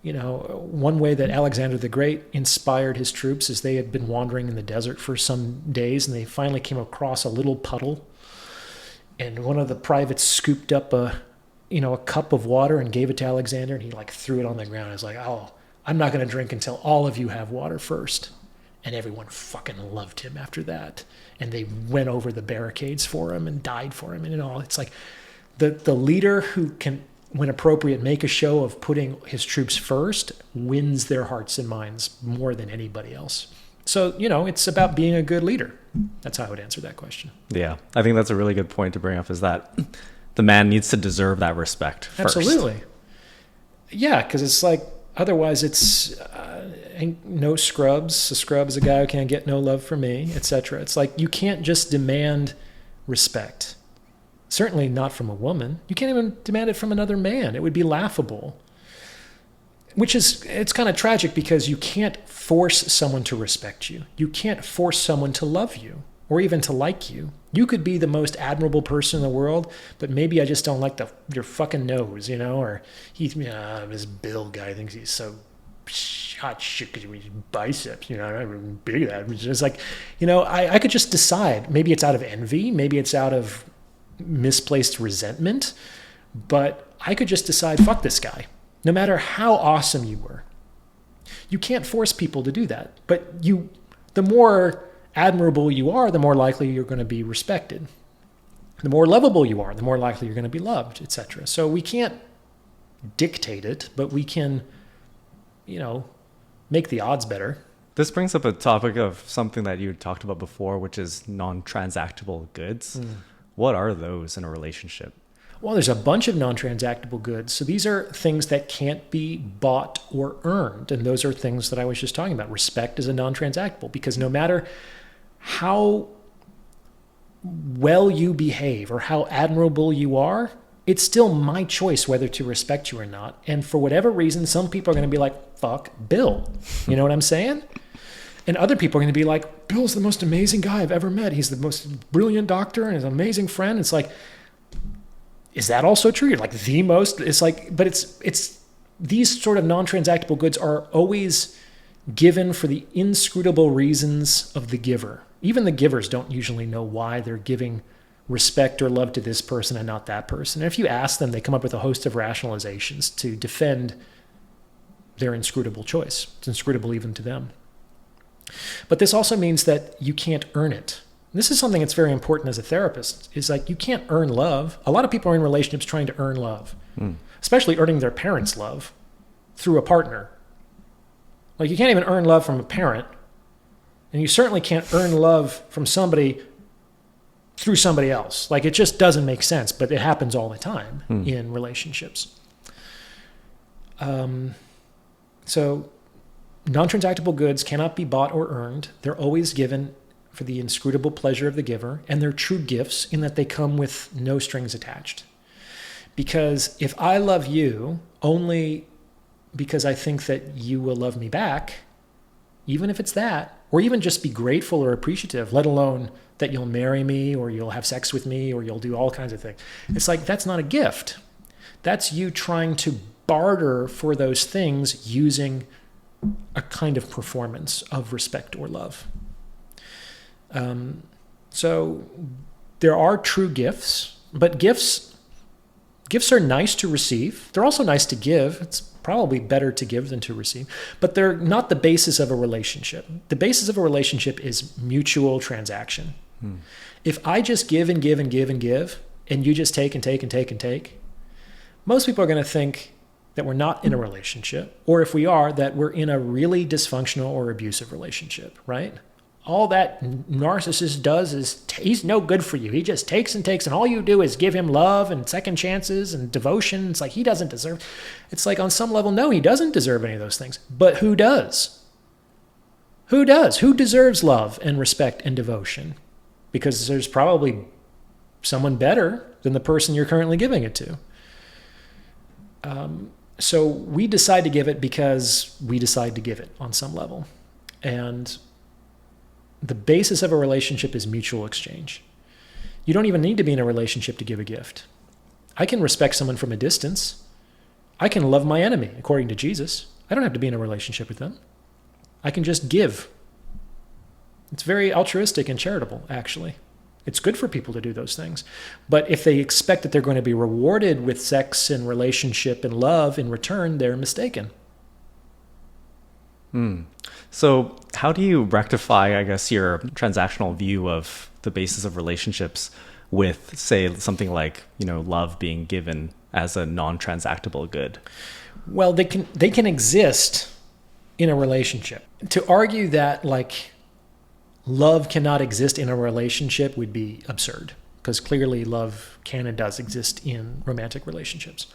one way that Alexander the Great inspired his troops is they had been wandering in the desert for some days, and they finally came across a little puddle. And one of the privates scooped up a cup of water and gave it to Alexander, and he threw it on the ground. He's like, oh, I'm not going to drink until all of you have water first. And everyone fucking loved him after that. And they went over the barricades for him and died for him and all. It's like the leader who can, when appropriate, make a show of putting his troops first wins their hearts and minds more than anybody else. So, it's about being a good leader. That's how I would answer that question. Yeah, I think that's a really good point to bring up, is that the man needs to deserve that respect first. Absolutely. Yeah, because it's like, otherwise it's no scrubs. A scrub is a guy who can't get no love from me, etc. It's like you can't just demand respect. Certainly not from a woman. You can't even demand it from another man. It would be laughable. It's kind of tragic because you can't force someone to respect you. You can't force someone to love you or even to like you. You could be the most admirable person in the world, but maybe I just don't like your fucking nose, or this Bill guy thinks he's so hot shit because his biceps, I'm big at that. It's just like, I could just decide. Maybe it's out of envy. Maybe it's out of misplaced resentment, but I could just decide, fuck this guy. No matter how awesome you were. You can't force people to do that. But the more admirable you are, the more likely you're going to be respected. The more lovable you are, the more likely you're going to be loved, etc. So we can't dictate it, but we can, make the odds better. This brings up a topic of something that you talked about before, which is non-transactable goods. What are those in a relationship? Well, there's a bunch of non-transactable goods. So these are things that can't be bought or earned. And those are things that I was just talking about. Respect is a non-transactable, because no matter how well you behave or how admirable you are, it's still my choice whether to respect you or not. And for whatever reason, some people are going to be like, fuck Bill. You know what I'm saying? And other people are going to be like, Bill's the most amazing guy I've ever met. He's the most brilliant doctor and he's an amazing friend. It's like, is that also true? You're like the most, it's like, but it's these sort of non-transactable goods are always given for the inscrutable reasons of the giver. Even the givers don't usually know why they're giving respect or love to this person and not that person. And if you ask them, they come up with a host of rationalizations to defend their inscrutable choice. It's inscrutable even to them. But this also means that you can't earn it. This is something that's very important as a therapist, is like you can't earn love. A lot of people are in relationships trying to earn love, especially earning their parents' love through a partner. Like you can't even earn love from a parent, and you certainly can't earn love from somebody through somebody else. Like it just doesn't make sense, but it happens all the time in relationships. So non-transactable goods cannot be bought or earned. They're always given for the inscrutable pleasure of the giver, and they're true gifts in that they come with no strings attached. Because if I love you only because I think that you will love me back, even if it's that, or even just be grateful or appreciative, let alone that you'll marry me or you'll have sex with me or you'll do all kinds of things. It's like, that's not a gift. That's you trying to barter for those things using a kind of performance of respect or love. So there are true gifts, but gifts are nice to receive. They're also nice to give. It's probably better to give than to receive, but they're not the basis of a relationship. The basis of a relationship is mutual transaction. If I just give and give and give and give, and you just take and take and take and take, most people are going to think that we're not in a relationship, or if we are, that we're in a really dysfunctional or abusive relationship, right? All that narcissist does is he's no good for you. He just takes, and all you do is give him love and second chances and devotion. It's like he doesn't deserve. It's like on some level, no, he doesn't deserve any of those things. But who does? Who does? Who deserves love and respect and devotion? Because there's probably someone better than the person you're currently giving it to. So we decide to give it because we decide to give it on some level. And the basis of a relationship is mutual exchange. You don't even need to be in a relationship to give a gift. I can respect someone from a distance. I can love my enemy, according to Jesus. I don't have to be in a relationship with them. I can just give. It's very altruistic and charitable, actually. It's good for people to do those things. But if they expect that they're going to be rewarded with sex and relationship and love in return, they're mistaken. So how do you rectify, I guess, your transactional view of the basis of relationships with, say, something like, love being given as a non-transactable good? Well, they can exist in a relationship. To argue that love cannot exist in a relationship would be absurd, because clearly love can and does exist in romantic relationships.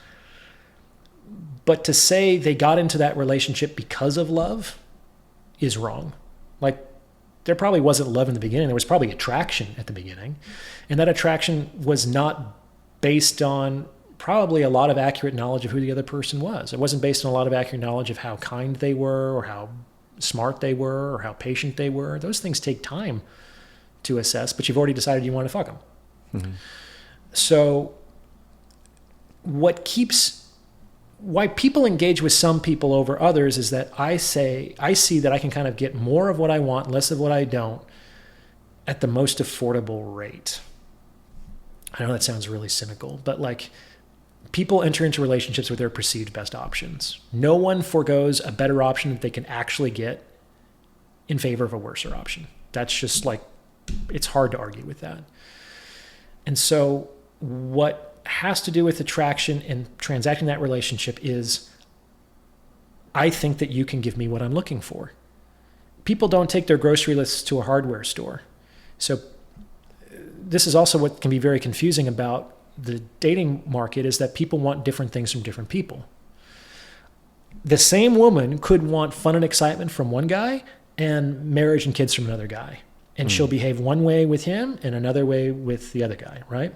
But to say they got into that relationship because of love is wrong. There probably wasn't love in the beginning. There was probably attraction at the beginning. And that attraction was not based on probably a lot of accurate knowledge of who the other person was. It wasn't based on a lot of accurate knowledge of how kind they were or how smart they were or how patient they were. Those things take time to assess, but you've already decided you want to fuck them. Mm-hmm. So why people engage with some people over others is that I see that I can kind of get more of what I want, less of what I don't, at the most affordable rate. I know that sounds really cynical, but people enter into relationships with their perceived best options. No one forgoes a better option that they can actually get in favor of a worser option. That's just it's hard to argue with that. And so what has to do with attraction and transacting that relationship is, I think that you can give me what I'm looking for. People don't take their grocery lists to a hardware store. So this is also what can be very confusing about the dating market, is that people want different things from different people. The same woman could want fun and excitement from one guy and marriage and kids from another guy. And she'll behave one way with him and another way with the other guy, right?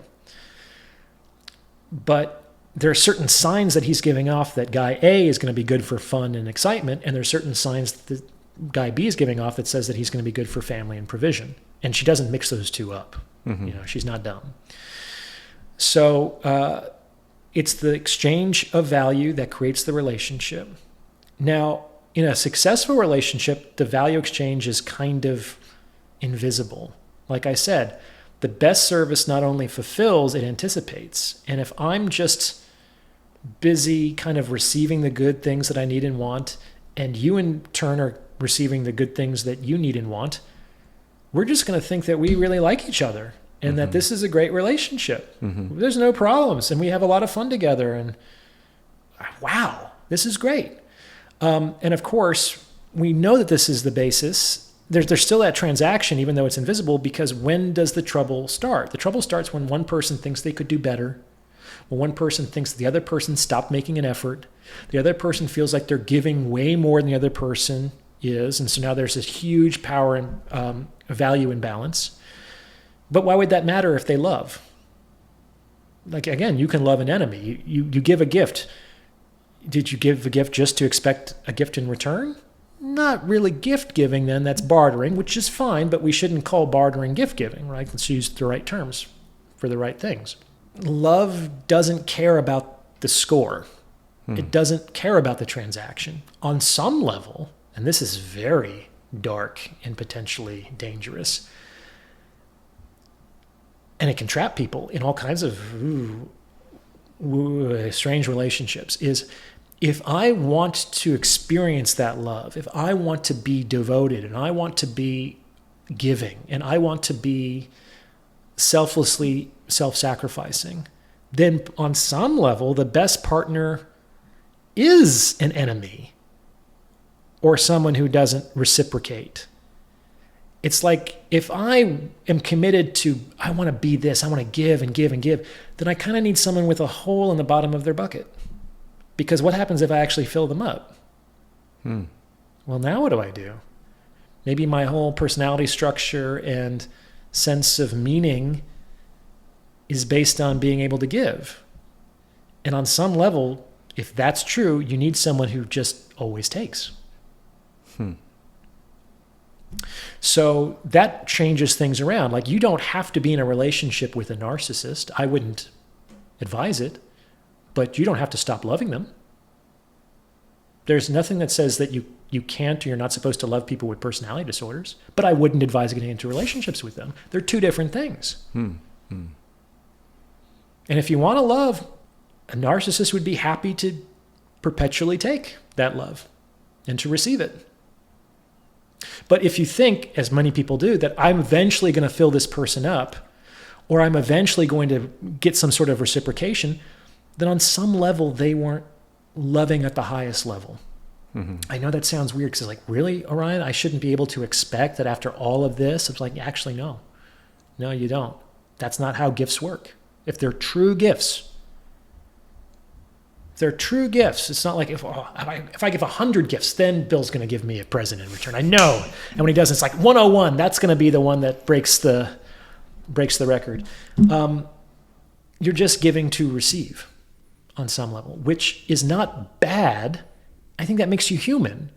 But there are certain signs that he's giving off that guy A is going to be good for fun and excitement, and there are certain signs that guy B is giving off that says that he's going to be good for family and provision. And she doesn't mix those two up. Mm-hmm. She's not dumb. So it's the exchange of value that creates the relationship. Now, in a successful relationship, the value exchange is kind of invisible. Like I said, the best service not only fulfills, it anticipates. And if I'm just busy kind of receiving the good things that I need and want, and you in turn are receiving the good things that you need and want, we're just going to think that we really like each other and that this is a great relationship. Mm-hmm. There's no problems and we have a lot of fun together and wow, this is great. And of course, we know that this is the basis. There's still that transaction, even though it's invisible, because when does the trouble start? The trouble starts when one person thinks they could do better, when one person thinks the other person stopped making an effort, the other person feels like they're giving way more than the other person is, and so now there's this huge power and value imbalance. But why would that matter if they love? Again, you can love an enemy. You give a gift. Did you give a gift just to expect a gift in return? Not really gift giving then, that's bartering, which is fine, but we shouldn't call bartering gift giving, right? Let's use the right terms for the right things. Love doesn't care about the score. It doesn't care about the transaction. On some level, and this is very dark and potentially dangerous, and it can trap people in all kinds of strange relationships, is if I want to experience that love, if I want to be devoted and I want to be giving and I want to be selflessly self-sacrificing, then on some level, the best partner is an enemy or someone who doesn't reciprocate. It's like if I am committed to, I want to be this, I want to give and give and give, then I kind of need someone with a hole in the bottom of their bucket. Because what happens if I actually fill them up? Well, now what do I do? Maybe my whole personality structure and sense of meaning is based on being able to give. And on some level, if that's true, you need someone who just always takes. So that changes things around. Like, you don't have to be in a relationship with a narcissist. I wouldn't advise it, but you don't have to stop loving them. There's nothing that says that you can't or you're not supposed to love people with personality disorders, but I wouldn't advise getting into relationships with them. They're two different things. And if you want to love, a narcissist would be happy to perpetually take that love and to receive it. But if you think, as many people do, that I'm eventually going to fill this person up, or I'm eventually going to get some sort of reciprocation, then on some level they weren't loving at the highest level. I know that sounds weird because it's like, really, Orion? I shouldn't be able to expect that after all of this? It's like, actually, no. No, you don't. That's not how gifts work. If they're true gifts, it's not like if I give 100 gifts, then Bill's going to give me a present in return. I know. And when he does, it's like 101. That's going to be the one that breaks the record. You're just giving to receive on some level, which is not bad. I think that makes you human.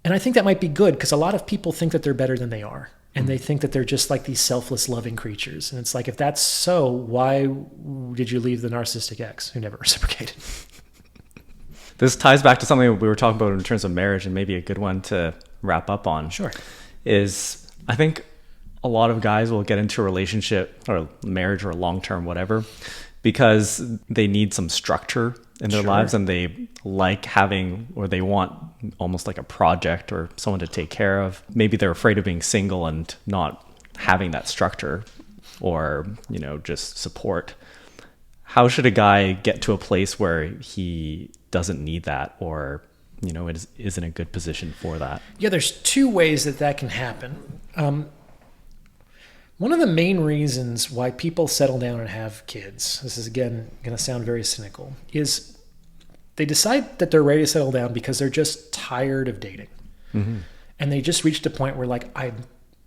And I think that might be good because a lot of people think that they're better than they are. And they think that they're just like these selfless, loving creatures. And it's like, if that's so, why did you leave the narcissistic ex who never reciprocated? This ties back to something we were talking about in terms of marriage, and maybe a good one to wrap up on. Sure. Is I think a lot of guys will get into a relationship or marriage or long-term, whatever, because they need some structure in their lives, and they like having, or they want almost like a project or someone to take care of. Maybe they're afraid of being single and not having that structure or, just support. How should a guy get to a place where he doesn't need that, or, is in a good position for that? Yeah, there's two ways that can happen. One of the main reasons why people settle down and have kids, this is again going to sound very cynical, is they decide that they're ready to settle down because they're just tired of dating. And they just reached a point where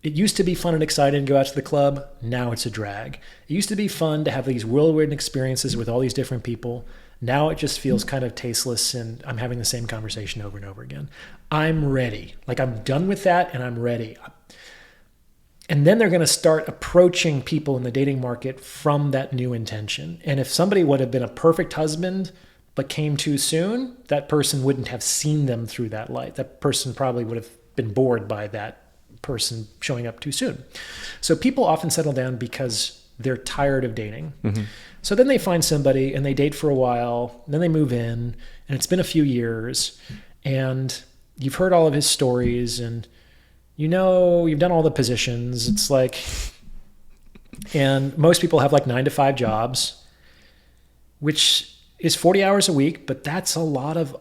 it used to be fun and exciting to go out to the club. Now it's a drag. It used to be fun to have these whirlwind experiences with all these different people. Now it just feels kind of tasteless, and I'm having the same conversation over and over again. I'm ready. I'm done with that, and I'm ready. And then they're going to start approaching people in the dating market from that new intention. And if somebody would have been a perfect husband but came too soon, that person wouldn't have seen them through that light. That person probably would have been bored by that person showing up too soon. So people often settle down because they're tired of dating. So then they find somebody and they date for a while, and then they move in, and it's been a few years, and you've heard all of his stories, and you've done all the positions. It's like, and most people have 9-to-5 jobs, which is 40 hours a week, but that's a lot of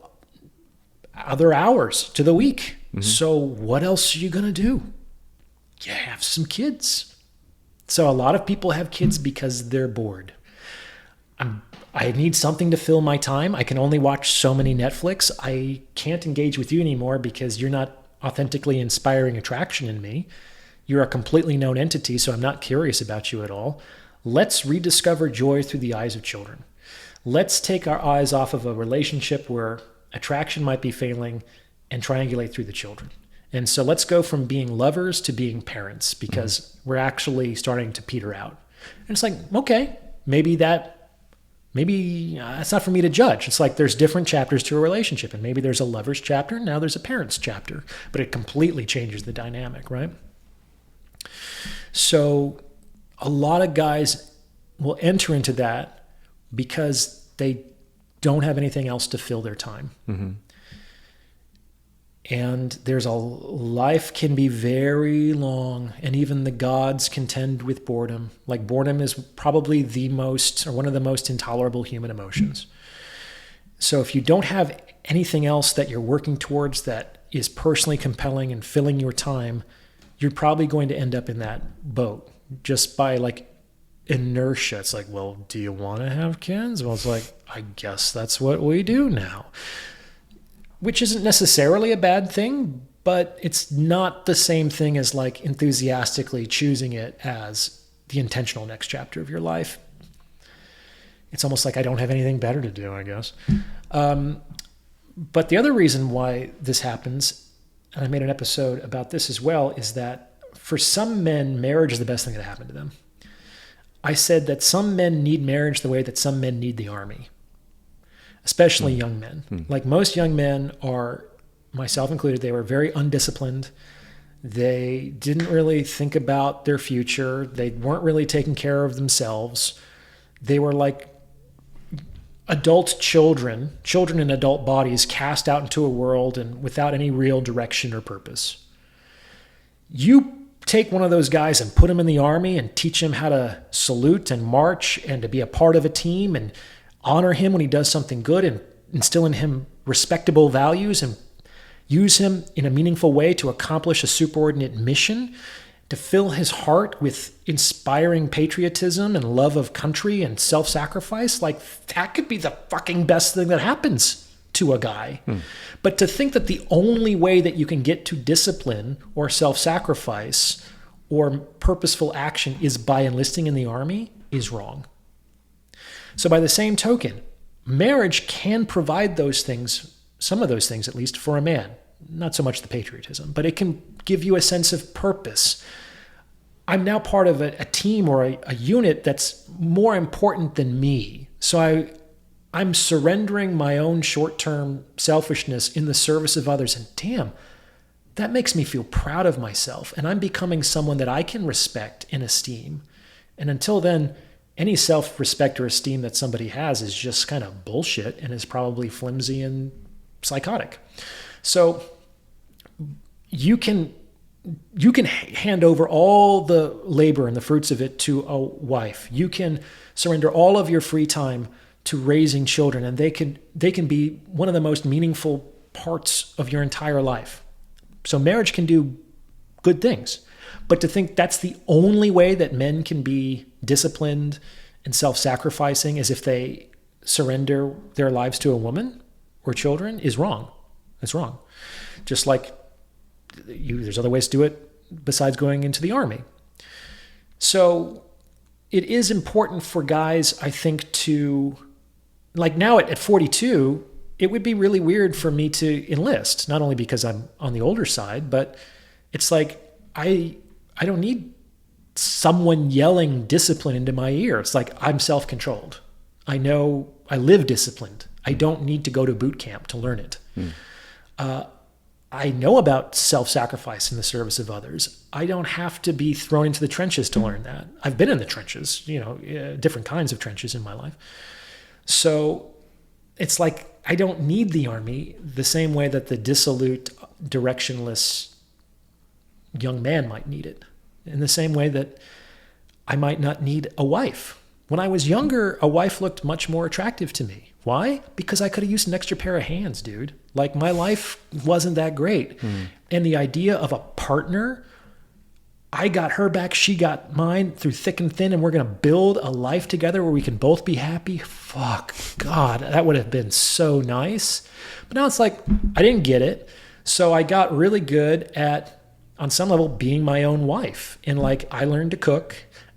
other hours to the week. So what else are you going to do? You have some kids. So a lot of people have kids because they're bored. I need something to fill my time. I can only watch so many Netflix. I can't engage with you anymore because you're not authentically inspiring attraction in me. You're a completely known entity, so I'm not curious about you at all. Let's rediscover joy through the eyes of children. Let's take our eyes off of a relationship where attraction might be failing and triangulate through the children. And so let's go from being lovers to being parents, because we're actually starting to peter out. And it's like, okay, maybe that's not for me to judge. It's like there's different chapters to a relationship, and maybe there's a lover's chapter, now there's a parent's chapter, but it completely changes the dynamic, right? So a lot of guys will enter into that because they don't have anything else to fill their time. And life can be very long, and even the gods contend with boredom. Boredom is probably one of the most intolerable human emotions. So if you don't have anything else that you're working towards that is personally compelling and filling your time, you're probably going to end up in that boat just by like inertia. It's like, well, do you want to have kids? Well, it's like, I guess that's what we do now, which isn't necessarily a bad thing, but it's not the same thing as like enthusiastically choosing it as the intentional next chapter of your life. It's almost like I don't have anything better to do, I guess. But the other reason why this happens, and I made an episode about this as well, is that for some men, marriage is the best thing that happened to them. I said that some men need marriage the way that some men need the army, especially young men. Like most young men are, myself included, they were very undisciplined. They didn't really think about their future. They weren't really taking care of themselves. They were like adult children in adult bodies cast out into a world and without any real direction or purpose. You take one of those guys and put him in the army and teach him how to salute and march and to be a part of a team and honor him when he does something good and instill in him respectable values and use him in a meaningful way to accomplish a superordinate mission, to fill his heart with inspiring patriotism and love of country and self-sacrifice. Like, that could be the fucking best thing that happens to a guy. But to think that the only way that you can get to discipline or self-sacrifice or purposeful action is by enlisting in the army is wrong. So by the same token, marriage can provide those things, some of those things at least, for a man. Not so much the patriotism, but it can give you a sense of purpose. I'm now part of a team or a unit that's more important than me. So I'm surrendering my own short-term selfishness in the service of others. And damn, that makes me feel proud of myself. And I'm becoming someone that I can respect and esteem. And until then, any self-respect or esteem that somebody has is just kind of bullshit and is probably flimsy and psychotic. So you can hand over all the labor and the fruits of it to a wife. You can surrender all of your free time to raising children, and they can be one of the most meaningful parts of your entire life. So marriage can do good things. But to think that's the only way that men can be disciplined and self-sacrificing is if they surrender their lives to a woman or children is wrong. That's wrong. Just like there's other ways to do it besides going into the army. So it is important for guys, I think, to, like now at 42, it would be really weird for me to enlist, not only because I'm on the older side, but it's like I don't need someone yelling discipline into my ear. It's like I'm self-controlled. I know I live disciplined. I don't need to go to boot camp to learn it. I know about self-sacrifice in the service of others. I don't have to be thrown into the trenches to learn that. I've been in the trenches, different kinds of trenches in my life. So it's like I don't need the army the same way that the dissolute, directionless young man might need it. In the same way that I might not need a wife. When I was younger, a wife looked much more attractive to me. Why? Because I could have used an extra pair of hands, dude. Like, my life wasn't that great. And the idea of a partner, I got her back, she got mine through thick and thin, and we're going to build a life together where we can both be happy. Fuck, God, that would have been so nice. But now it's like, I didn't get it. So I got really good at, on some level, being my own wife. And like, I learned to cook.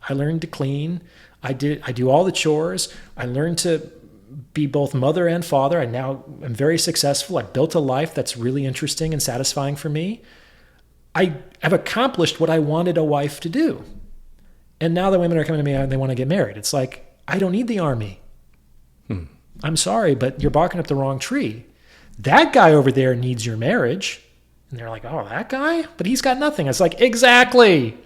I learned to clean. I do all the chores. I learned to be both mother and father. I now am very successful. I built a life that's really interesting and satisfying for me. I have accomplished what I wanted a wife to do. And now the women are coming to me and they want to get married. It's like, I don't need the army. I'm sorry, but you're barking up the wrong tree. That guy over there needs your marriage. And they're like, oh, that guy? But he's got nothing. It's like, exactly.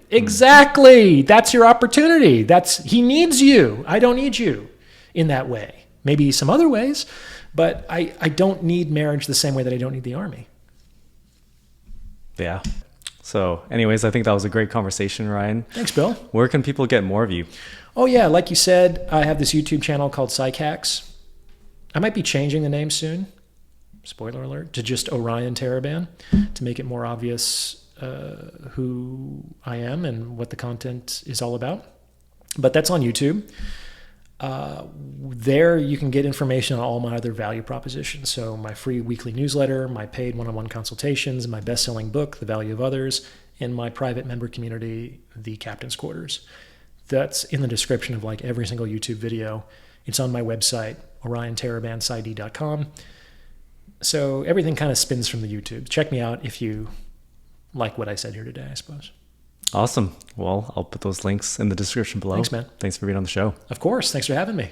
That's your opportunity. He needs you. I don't need you in that way. Maybe some other ways, but I don't need marriage the same way that I don't need the army. Yeah. So anyways, I think that was a great conversation, Ryan. Thanks, Bill. Where can people get more of you? Oh, yeah. Like you said, I have this YouTube channel called Psych Hacks. I might be changing the name soon, spoiler alert, to just Orion Taraban to make it more obvious who I am and what the content is all about. But that's on YouTube. There you can get information on all my other value propositions. So my free weekly newsletter, my paid one-on-one consultations, my best-selling book, The Value of Others, and my private member community, The Captain's Quarters. That's in the description of like every single YouTube video. It's on my website, oriontarabanpsyd.com. So everything kind of spins from the YouTube. Check me out if you like what I said here today, I suppose. Awesome. Well, I'll put those links in the description below. Thanks, man. Thanks for being on the show. Of course. Thanks for having me.